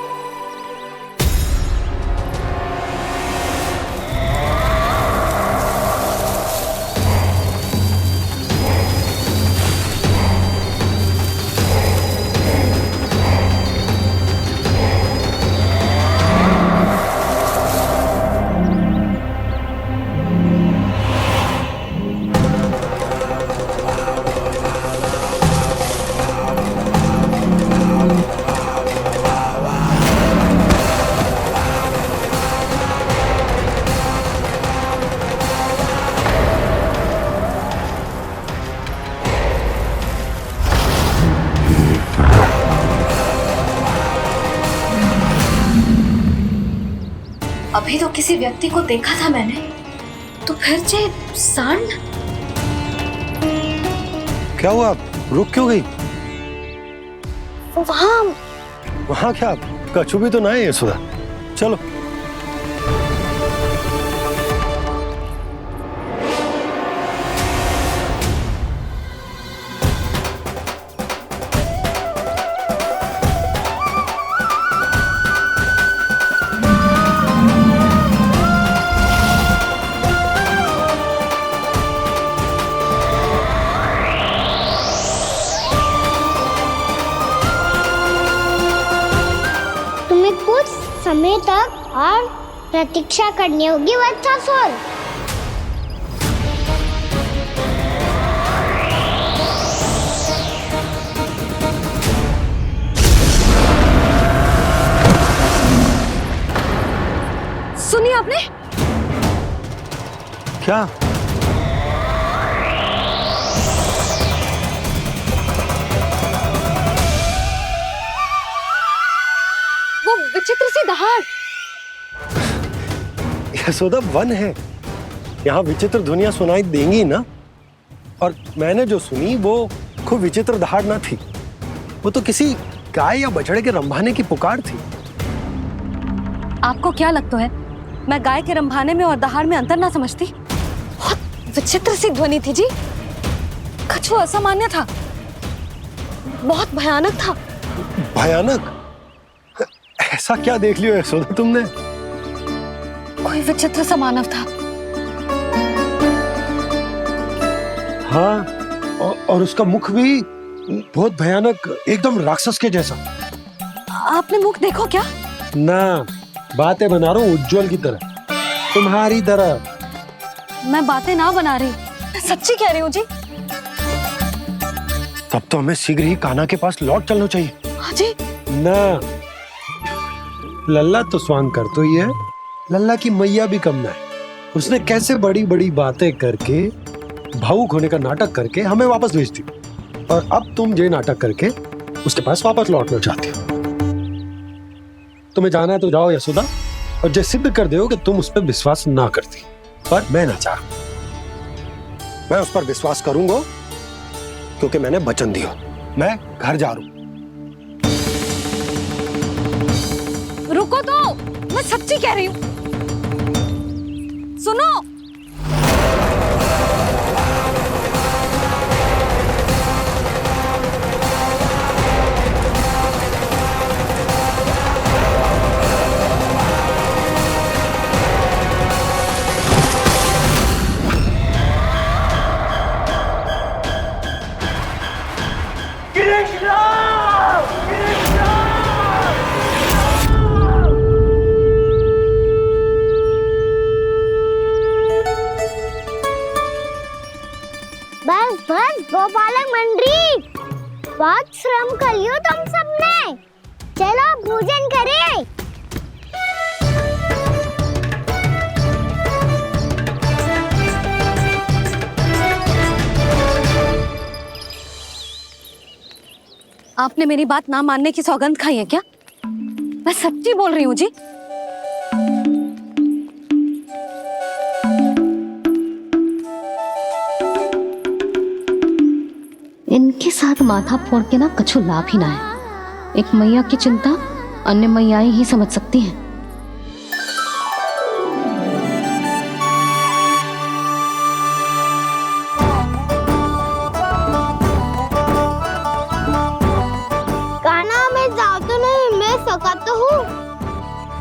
अभी तो किसी व्यक्ति को देखा था मैंने, तो फिर जे सांड। क्या हुआ, रुक क्यों गई? वहाँ क्या, कछु भी तो ना है सुधा, चलो। कुछ समय तक और प्रतीक्षा करनी होगी वत्सासुर। सुनिए आपने क्या? वो विचित्र सी दहाड़। यशोदा, वन है, यहाँ विचित्र ध्वनियां सुनाई देंगी ना। और मैंने जो सुनी वो खूब विचित्र दहाड़ ना थी, वो तो किसी गाय या बछड़े के रंभाने की पुकार थी। आपको क्या लगता है मैं गाय के रंभाने में और दहाड़ में अंतर ना समझती? बहुत विचित्र सी ध्वनि थी जी, कुछ वो असामान्य था, बहुत भयानक था। भयानक? ऐसा क्या देख लियो यशोदा तुमने? कोई विचित्र सा मानव था। हाँ, और उसका मुख भी बहुत भयानक, एकदम राक्षस के जैसा। आपने मुख देखो क्या? ना, बातें बना रहा हूँ उज्जवल की तरह, तुम्हारी तरह। मैं बातें ना बना रही, मैं सच्ची कह रही हूँ जी। तब तो हमें शीघ्र ही कान्हा के पास लौट चलना चाहिए। हाँ जी। ना, लल्ला तो स्वांग कर तो ही है, लल्ला की मैया भी कम ना है। उसने कैसे बड़ी बड़ी बातें करके, भावुक होने का नाटक करके हमें वापस भेज दी, और अब तुम ये नाटक करके उसके पास वापस लौटना चाहती हो। तुम्हें जाना है तो जाओ यशोदा, और जो सिद्ध कर दो कि तुम उस पर विश्वास ना करती, पर मैं ना चाह, मैं उस पर विश्वास करूंगा क्योंकि मैंने वचन दिया। मैं घर जा रहा हूं। रुको तो, मैं सच्ची कह रही हूँ, सुनो। बस बस गोपालक मंडली, बहुत श्रम कर लियो तुम सबने, चलो भोजन करें। आपने मेरी बात ना मानने की सौगंध खाई है क्या? मैं सच्ची बोल रही हूँ जी। इनके साथ माथा फोड़ के ना कछु लाभ ही ना है। एक मैया की चिंता अन्य मैयाएं ही समझ सकती हैं। कान्हा मैं जाऊँ तो नहीं, मैं सका तो हूँ।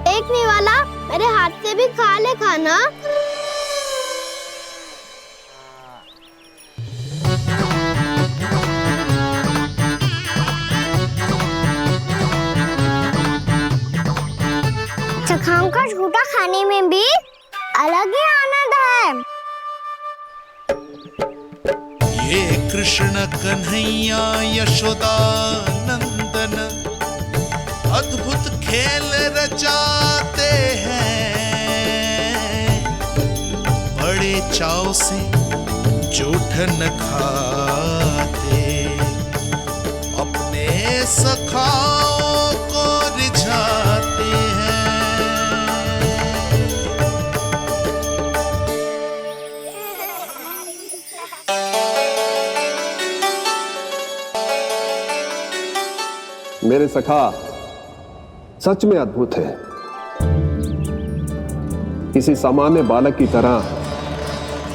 एक नहीं वाला मेरे हाथ से भी खा ले खाना। चखाओं का झूठा खाने में भी अलग ही आनंद है। ये कृष्ण कन्हैया यशोदा नंदन अद्भुत खेल रचाते हैं, बड़े चाव से जूठन खाते, अपने सखाओं को रिझाते हैं। मेरे सखा सच में अद्भुत है। किसी सामान्य बालक की तरह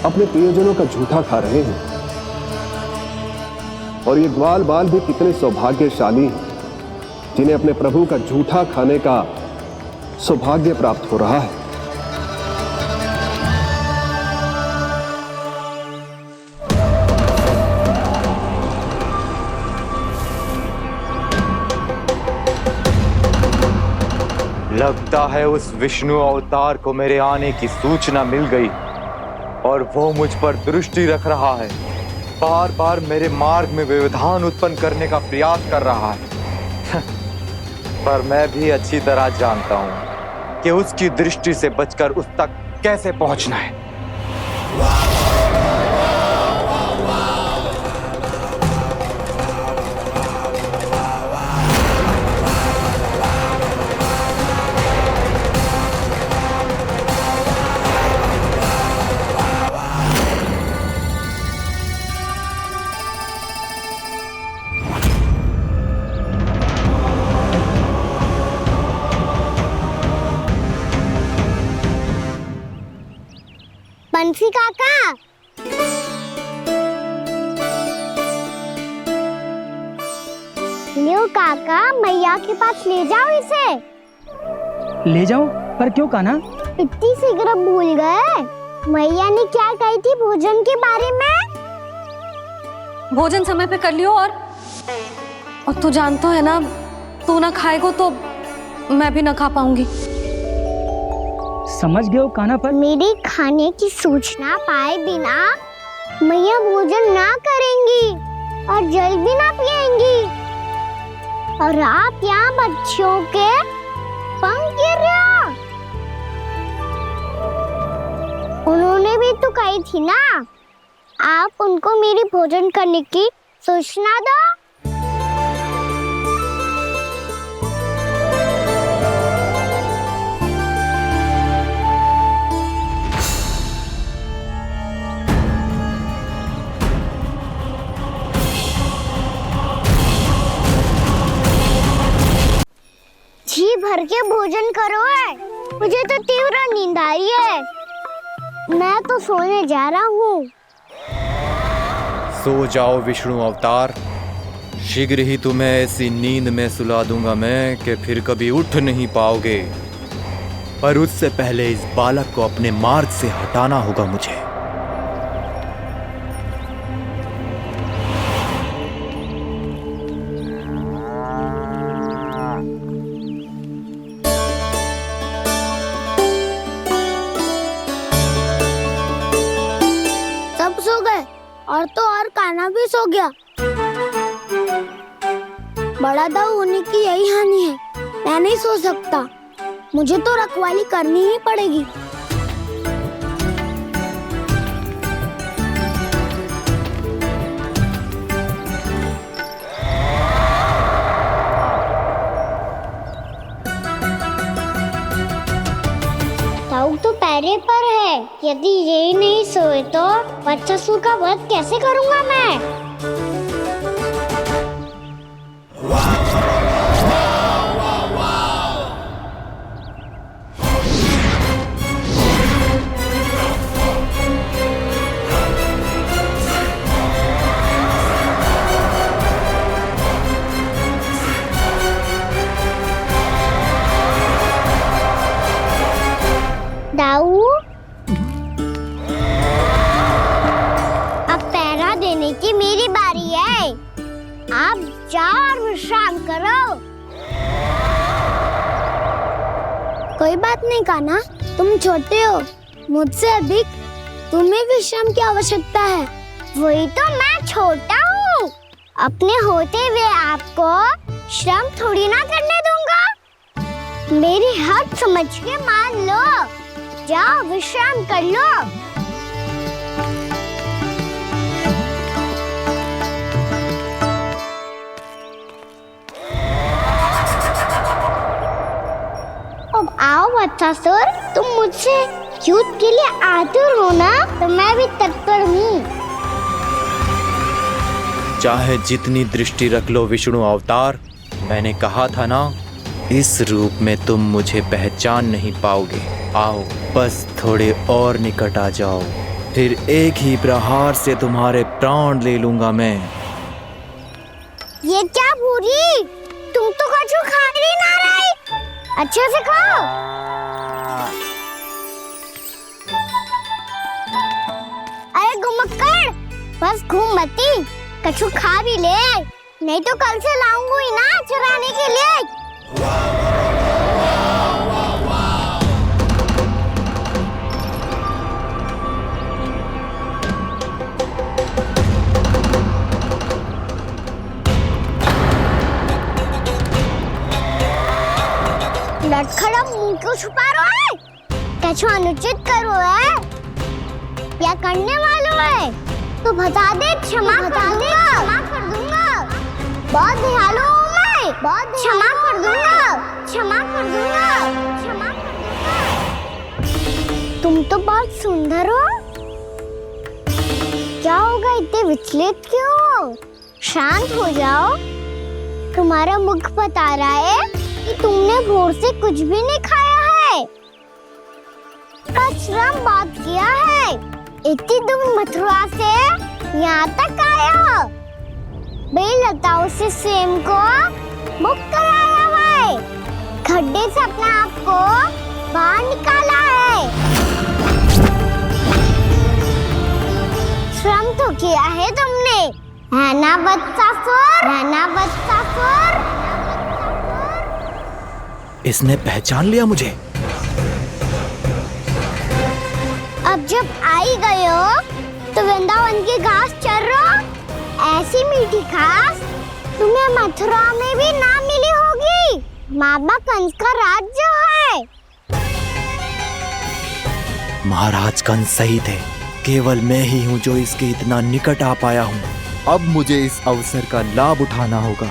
अपने प्रियजनों का झूठा खा रहे हैं, और ये ग्वाल बाल भी कितने सौभाग्यशाली हैं जिन्हें अपने प्रभु का झूठा खाने का सौभाग्य प्राप्त हो रहा है। लगता है उस विष्णु अवतार को मेरे आने की सूचना मिल गई और वो मुझ पर दृष्टि रख रहा है। बार बार मेरे मार्ग में व्यवधान उत्पन्न करने का प्रयास कर रहा है। पर मैं भी अच्छी तरह जानता हूं कि उसकी दृष्टि से बचकर उस तक कैसे पहुंचना है। बंसी काका। लियो काका, मैया के पास ले जाओ इसे। ले जाओ? पर क्यों कान्हा? इतनी शीघ्र भूल गए? मैया ने क्या कही थी भोजन के बारे में? भोजन समय पे कर लियो। और तू जानता है ना, तू ना खाएगा तो मैं भी ना खा पाऊंगी। समझ गए हो कान्हा? पर मेरे खाने की सूचना पाए बिना मैया भोजन ना करेंगी और जल भी ना पिएंगी। और आप यहाँ बच्चों के पंख गिर रहे हो। उन्होंने भी तो कही थी ना, आप उनको मेरी भोजन करने की सूचना दो। जी भर के भोजन करो है, मुझे तो तीव्र नींद आ रही है। मैं तो सोने जा रहा हूँ। सो जाओ विष्णु अवतार, शीघ्र ही तुम्हें ऐसी नींद में सुला दूंगा मैं कि फिर कभी उठ नहीं पाओगे। पर उससे पहले इस बालक को अपने मार्ग से हटाना होगा मुझे। सब सो गए और तो और कान्हा भी सो गया। बड़ा दाऊ होने की यही हानि है, मैं नहीं सो सकता। मुझे तो रखवाली करनी ही पड़ेगी। दाऊ तो पैरे पर है, यदि यही नहीं सोए तो बच्चासुर का वध कैसे करूंगा मैं? दाऊ, अब पहरा देने की मेरी बारी है। आप जाओ और विश्राम करो। कोई बात नहीं कान्हा, तुम छोटे हो, मुझसे अधिक तुम्हें विश्राम की आवश्यकता है। वही तो, मैं छोटा हूँ, अपने होते हुए आपको श्रम थोड़ी ना करने दूंगा। मेरी हद समझ के मान लो। जाओ विश्राम कर लो। अब आओ बच्चासुर, तुम मुझसे युद्ध के लिए आतुर हो ना, तो मैं भी तत्पर हूँ। चाहे जितनी दृष्टि रख लो विष्णु अवतार, मैंने कहा था ना, इस रूप में तुम मुझे पहचान नहीं पाओगे। आओ, बस थोड़े और निकट आ जाओ, फिर एक ही प्रहार से तुम्हारे प्राण ले लूंगा मैं। ये क्या भूरी, तुम तो कछु खा ही ना रही। अच्छे से खाओ। अरे गुमक्कड़, बस घूम मती, कछु खा भी ले, नहीं तो कल से लाऊंगी ही ना चुराने के लिए। लटखड़ा मुंह क्यों छुपा रहा है? कछु अनुचित करो है या करने वालों है तो बता दे, क्षमा कर दूंगा। बहुत दयालु हूँ मैं, बहुत क्षमा कर दूंगा। तुम तो बहुत सुंदर हो। क्या होगा, इतने विचलित क्यों हो? शांत हो जाओ। तुम्हारा मुख बता रहा है कि तुमने भोर से कुछ भी नहीं खाया है, श्रम बात किया है। इतनी दूर मथुरा से यहाँ तक आए हो? बेलताओं से स्वयं को मुक्त कराया हुआ है, खड्डे से अपने आप को बाहर निकाला है। श्रम तो किया है तुमने, है ना वत्सासुर? है ना वत्सासुर? इसने पहचान लिया मुझे। अब जब आई गए हो तो वृंदावन की घास चर रहो। ऐसी मीठी घास तुम्हें मथुरा में भी ना मिली होगी। बाबा कंस का राज जो है। महाराज कंस सही थे, केवल मैं ही हूँ जो इसके इतना निकट आ पाया हूँ। अब मुझे इस अवसर का लाभ उठाना होगा।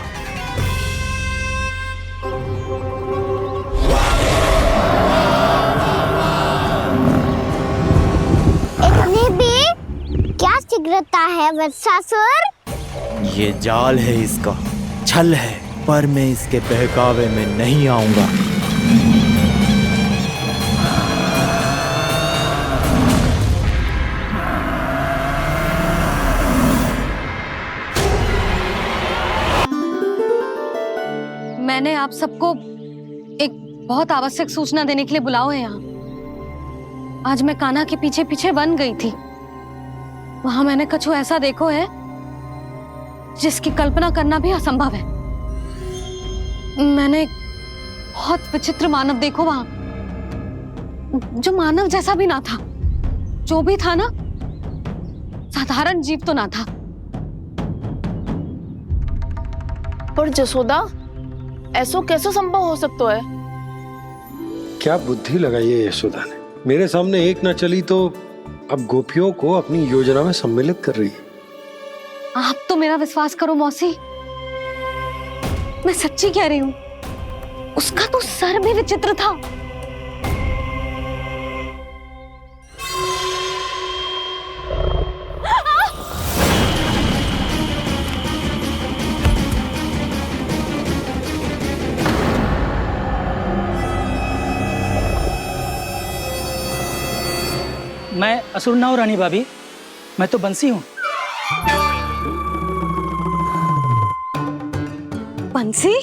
इतनी भी क्या शीघ्रता है वत्सासुर? ये जाल है इसका, छल है, पर मैं इसके बहकावे में नहीं आऊंगा। मैंने आप सबको एक बहुत आवश्यक सूचना देने के लिए बुलाओ है यहाँ। आज मैं कान्हा के पीछे पीछे वन गई थी। वहां मैंने कछु ऐसा देखो है जिसकी कल्पना करना भी असंभव है। मैंने बहुत विचित्र मानव देखो वहां, जो मानव जैसा भी ना था। जो भी था ना, साधारण जीव तो ना था। पर जसोदा, ऐसो कैसे संभव हो सकता है? क्या बुद्धि लगाई है यशोदा ने। मेरे सामने एक ना चली तो अब गोपियों को अपनी योजना में सम्मिलित कर रही है। आप तो मेरा विश्वास करो मौसी, मैं सच्ची कह रही हूँ। उसका तो सर भी विचित्र था। मैं असुर ना हूं रानी भाभी, मैं तो बंसी हूँ। बंसी,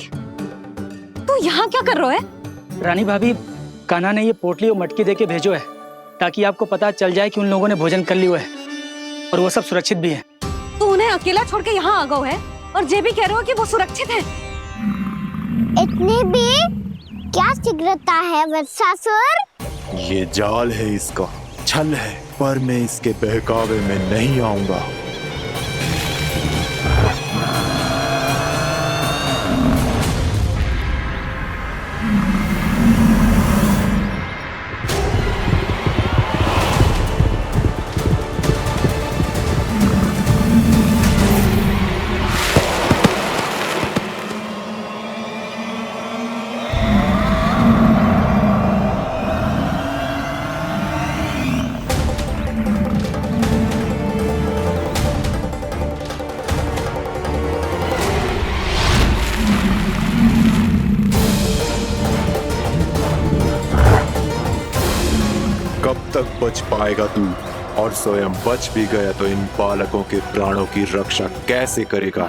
तू यहाँ क्या कर रहा है? रानी भाभी, कान्हा ने ये पोटली और मटकी देके भेजो है ताकि आपको पता चल जाए कि उन लोगों ने भोजन कर लिया है और वो सब सुरक्षित भी है। तू उन्हें अकेला छोड़ के यहाँ आ गया है और ये भी कह रहे हो कि वो सुरक्षित है। इतनी भी क्या शीघ्रता है वत्सासुर? ये जाल है इसका, छल है, पर मैं इसके बहकावे में नहीं आऊंगा। कब तक बच पाएगा तू? और स्वयं बच भी गया तो इन बालकों के प्राणों की रक्षा कैसे करेगा?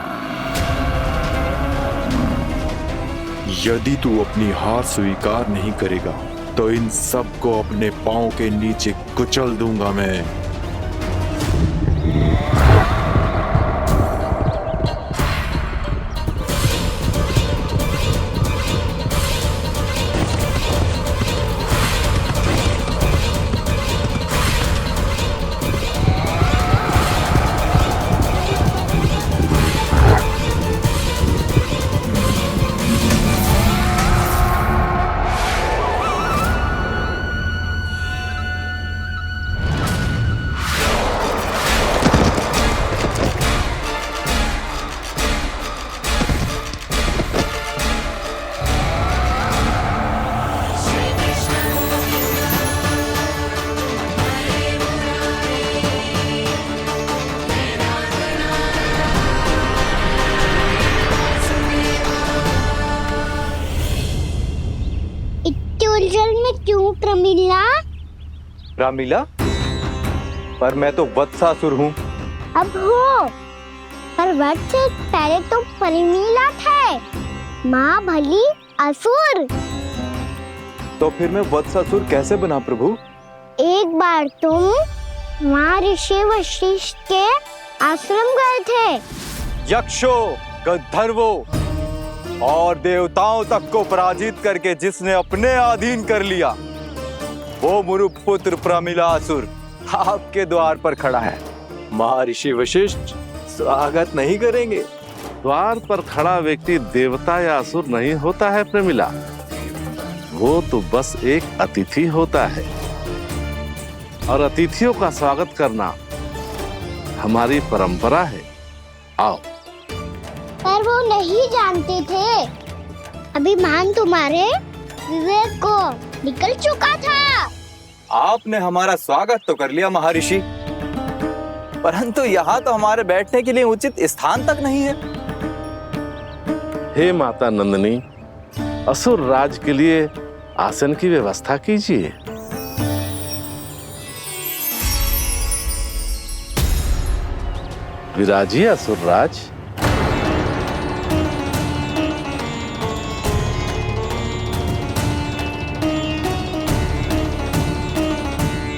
यदि तू अपनी हार स्वीकार नहीं करेगा तो इन सबको अपने पांव के नीचे कुचल दूंगा मैं। उलझन में क्यों प्रमिला? रामलीला, पर मैं तो वत्सासुर हूँ। अब हो, पर वट से पहले तो परिमीला थे, माँ भली असुर। तो फिर मैं वत्सासुर कैसे बना प्रभु? एक बार तुम वहाँ ऋषि वशिष्ठ के आश्रम गए थे। यक्षों, गंधर्वों और देवताओं तक को पराजित करके जिसने अपने अधीन कर लिया, वो मुरुपुत्र प्रमिलासुर आपके द्वार पर खड़ा है। महर्षि वशिष्ठ स्वागत नहीं करेंगे? द्वार पर खड़ा व्यक्ति देवता या असुर नहीं होता है प्रमिला, वो तो बस एक अतिथि होता है, और अतिथियों का स्वागत करना हमारी परंपरा है। आओ। पर वो नहीं जानते थे, अभिमान तुम्हारे विवेक को निकल चुका था। आपने हमारा स्वागत तो कर लिया महर्षि, परंतु यहाँ तो हमारे बैठने के लिए उचित स्थान तक नहीं है। हे माता नंदिनी, असुर राज के लिए आसन की व्यवस्था कीजिए। विराजिए असुर राज।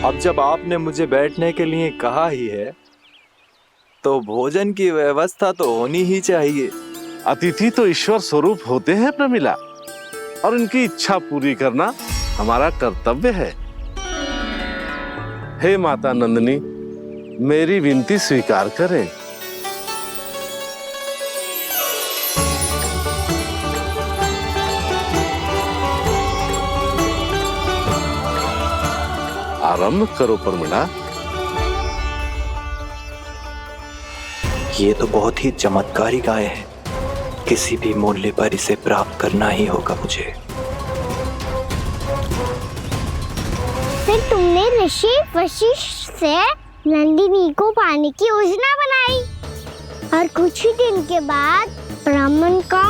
अब जब आपने मुझे बैठने के लिए कहा ही है, तो भोजन की व्यवस्था तो होनी ही चाहिए। अतिथि तो ईश्वर स्वरूप होते हैं प्रमिला, और उनकी इच्छा पूरी करना हमारा कर्तव्य है। हे माता नंदिनी, मेरी विनती स्वीकार करें। आरंभ करो प्रमिला। ये तो बहुत ही चमत्कारी गाय है, किसी भी मूल्य पर इसे प्राप्त करना ही होगा मुझे। फिर तुमने ऋषि वशिष्ठ से नंदिनी को पाने की योजना बनाई, और कुछ ही दिन के बाद ब्राह्मण का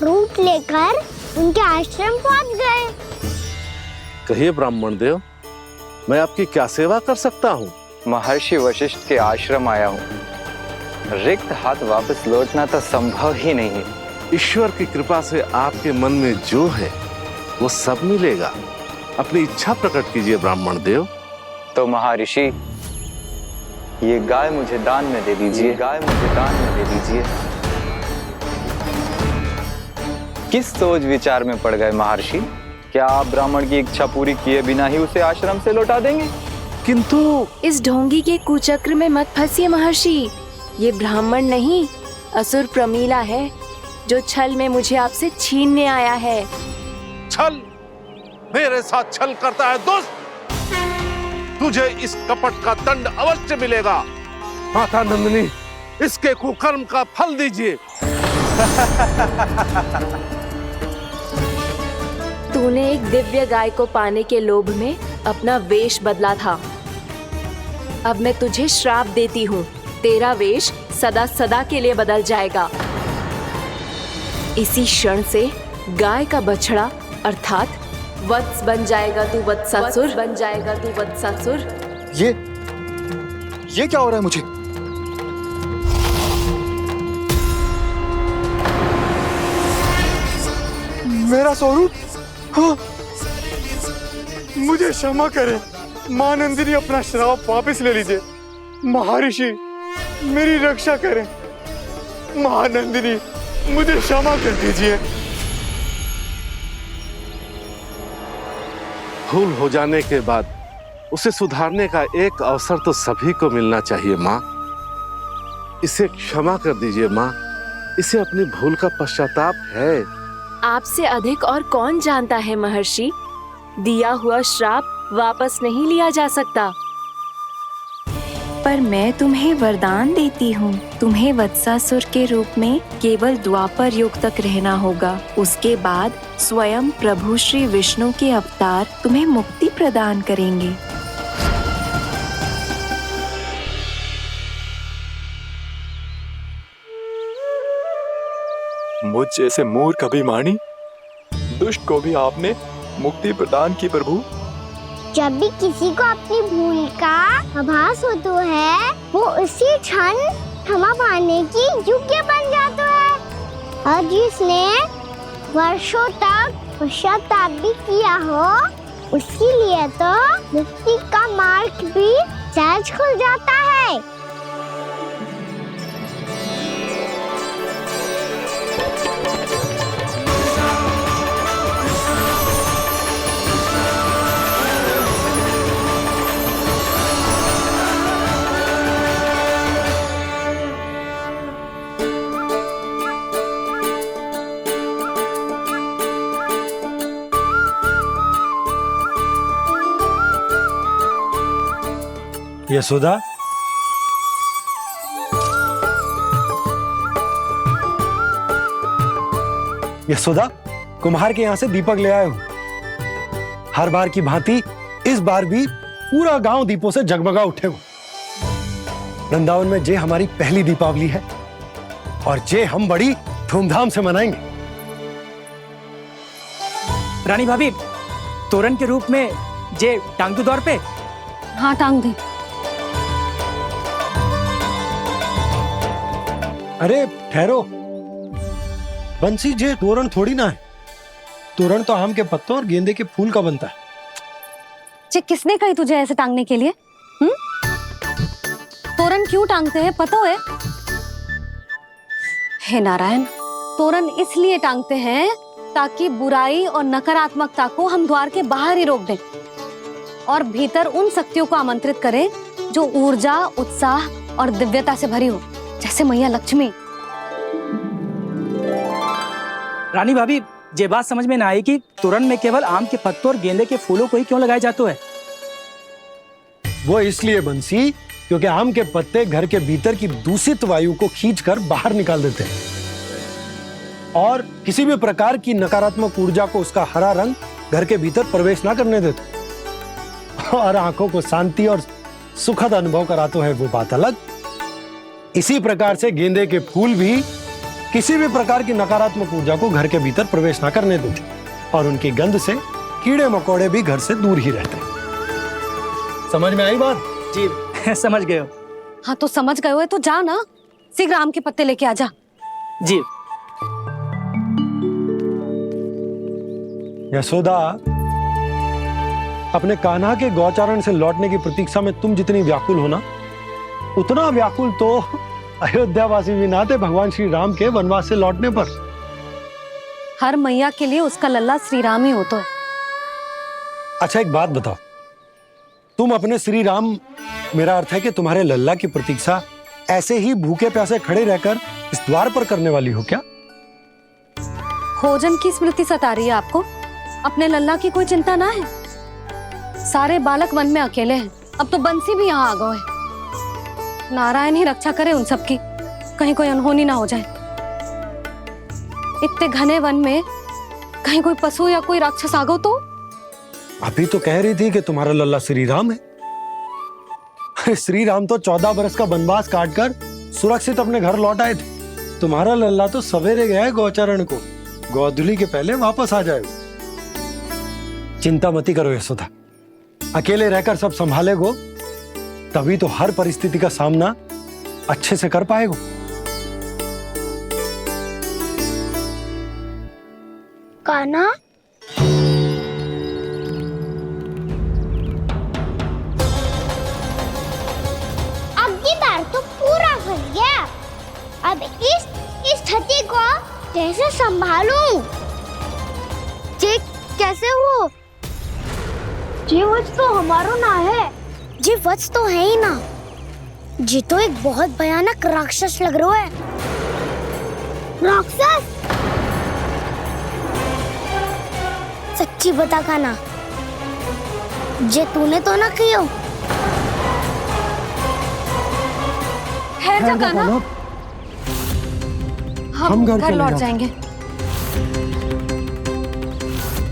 रूप लेकर उनके आश्रम पहुंच गए। कहिए ब्राह्मण देव, मैं आपकी क्या सेवा कर सकता हूँ? महर्षि वशिष्ठ के आश्रम आया हूँ। रिक्त हाथ वापस लौटना तो संभव ही नहीं है। ईश्वर की कृपा से आपके मन में जो है वो सब मिलेगा। अपनी इच्छा प्रकट कीजिए ब्राह्मण देव। तो महर्षि, ये गाय मुझे दान में दे दीजिए। गाय मुझे दान में दे दीजिए। किस सोच विचार में पड़ गए महर्षि? क्या आप ब्राह्मण की इच्छा पूरी किए बिना ही उसे आश्रम से लौटा देंगे? किंतु इस ढोंगी के कुचक्र में मत फंसिए महर्षि। ये ब्राह्मण नहीं, असुर प्रमीला है, जो छल में मुझे आपसे छीनने आया है। छल? मेरे साथ छल करता है दुष्ट? तुझे इस कपट का दंड अवश्य मिलेगा। माता नंदिनी, इसके कुकर्म का फल दीजिए। तूने एक दिव्य गाय को पाने के लोभ में अपना वेश बदला था। अब मैं तुझे श्राप देती हूँ, तेरा वेश सदा सदा के लिए बदल जाएगा। इसी क्षण से गाय का बछड़ा अर्थात वत्स बन जाएगा तू वत्सासुर। बन जाएगा तू वत्सासुर। ये क्या हो रहा है मुझे? मेरा स्वरूप? हाँ। मुझे क्षमा करें मां नंदिनी, अपना श्राप वापस ले लीजिए। महर्षि, मेरी रक्षा करें। मां नंदिनी, मुझे क्षमा कर दीजिए। भूल हो जाने के बाद उसे सुधारने का एक अवसर तो सभी को मिलना चाहिए माँ। इसे क्षमा कर दीजिए माँ, इसे अपनी भूल का पश्चाताप है। आपसे अधिक और कौन जानता है महर्षि, दिया हुआ श्राप वापस नहीं लिया जा सकता। पर मैं तुम्हें वरदान देती हूँ, तुम्हें वत्सासुर के रूप में केवल द्वापर युग तक रहना होगा। उसके बाद स्वयं प्रभु श्री विष्णु के अवतार तुम्हें मुक्ति प्रदान करेंगे। मुझ जैसे मूर्ख अभिमानी दुष्ट को भी आपने मुक्ति प्रदान की प्रभु। जब भी किसी को अपनी भूल का आभास होता है, वो उसी क्षण क्षमा पाने की योग्य बन जाता है। और जिसने वर्षों तक पश्चाताप भी किया हो, उसके लिए तो मुक्ति का मार्ग भी सहज खुल जाता है। यशोदा, यशोदा, कुम्हार के यहाँ से दीपक ले आया हूं। हर बार की भांति इस बार भी पूरा गांव दीपों से जगमगा उठे हो। वृंदावन में जे हमारी पहली दीपावली है और जे हम बड़ी धूमधाम से मनाएंगे। रानी भाभी, तोरण के रूप में जे टांग दो द्वार पे। हाँ, टांग दे। अरे ठहरो, बंसी, जे तोरण थोड़ी ना है। तोरण तो आम के पत्तों और गेंदे के फूल का बनता है। जे किसने कही तुझे ऐसे टांगने के लिए? तोरण क्यों टांगते हैं पता है? हे नारायण, तोरण इसलिए टांगते हैं ताकि बुराई और नकारात्मकता को हम द्वार के बाहर ही रोक दें और भीतर उन शक्तियों को आमंत्रित करें जो ऊर्जा, उत्साह और दिव्यता से भरी हो, जैसे मैया लक्ष्मी। रानी भाभी, ये बात समझ में ना आई कि तोरण में केवल आम के पत्तों और गेंदे के फूलों को ही क्यों लगाया जाता है? वो इसलिए बंसी, क्योंकि आम के पत्ते घर के भीतर की दूषित वायु को खींचकर बाहर निकाल देते हैं और किसी भी प्रकार की नकारात्मक ऊर्जा को उसका हरा रंग घर के भीतर प्रवेश ना करने देते और आंखों को शांति और सुखद अनुभव कराता है, वो बात अलग। इसी प्रकार से गेंदे के फूल भी किसी भी प्रकार की नकारात्मक ऊर्जा को घर के भीतर प्रवेश ना करने देते और उनकी गंध से कीड़े मकोड़े भी घर से दूर ही रहते हैं। समझ में आई बात? जी समझ गए हो। हाँ, तो समझ गए हो तो जा ना, शीघ्र आम के पत्ते लेके आ जा। जी। यशोदा, अपने कान्हा के गौचारण से लौटने की प्रतीक्षा में तुम जितनी व्याकुल हो ना, उतना व्याकुल तो अयोध्यावासी भी ना थे भगवान श्री राम के वनवास से लौटने पर। हर मैया के लिए उसका लल्ला श्री राम ही होता है। अच्छा, एक बात बताओ, तुम अपने श्री राम, मेरा अर्थ है कि तुम्हारे लल्ला की प्रतीक्षा ऐसे ही भूखे प्यासे खड़े रहकर इस द्वार पर करने वाली हो क्या? भोजन की स्मृति सता रही है आपको? अपने लल्ला की कोई चिंता ना है। सारे बालक वन में अकेले हैं, अब तो बंसी भी यहाँ आ गए हैं। नारायण ही रक्षा करे उन सबकी, कहीं कोई अनहोनी ना हो जाए। इतने घने वन में कहीं कोई पशु या कोई राक्षस आ गो तो? अभी तो कह रही थी कि तुम्हारा लल्ला श्री राम है। श्री राम तो 14 बरस का वनवास काटकर सुरक्षित अपने घर लौट आए थे। तुम्हारा लल्ला तो सवेरे गया है गौचरण को, गोधूली के पहले वापस आ जाएगा। चिंता मती करो यशोदा, अकेले रहकर सब संभालेगो तभी तो हर परिस्थिति का सामना अच्छे से कर पाएगो। कान्हा, अब की बार तो पूरा फंस गया। अब इस स्थिति को कैसे संभालूं? ये कैसे हो? ये वच तो हमारो ना है। ये वच तो है ही ना। ये तो एक बहुत भयानक राक्षस लग रहा है। राक्षस? सच्ची बता कान्हा, जे तूने तो ना कियो? ठहर जा कान्हा, हम घर लौट जाएंगे।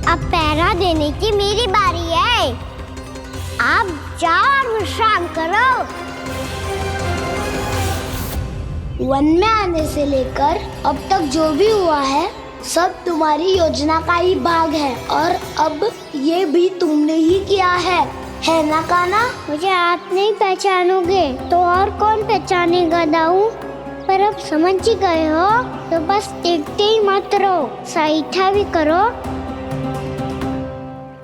अब पहरा देने की मेरी बारी है। आप जाओ और विश्राम करो। वन में आने से लेकर अब तक जो भी हुआ है सब तुम्हारी योजना का ही भाग है और अब ये भी तुमने ही किया है ना कान्हा? मुझे आप नहीं पहचानोगे तो और कौन पहचानेगा दाऊ? पर अब समझ ही गए हो तो बस देखते ही मत रहो, सईठा भी करो,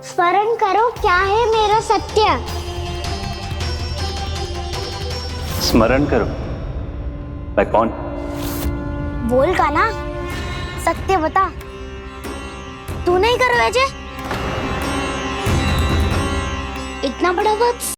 स्मरण करो क्या है मेरा सत्य। स्मरण करो। मैं कौन? बोल कान्हा, सत्य बता। तू नहीं करो अजय? इतना बड़ा वत्स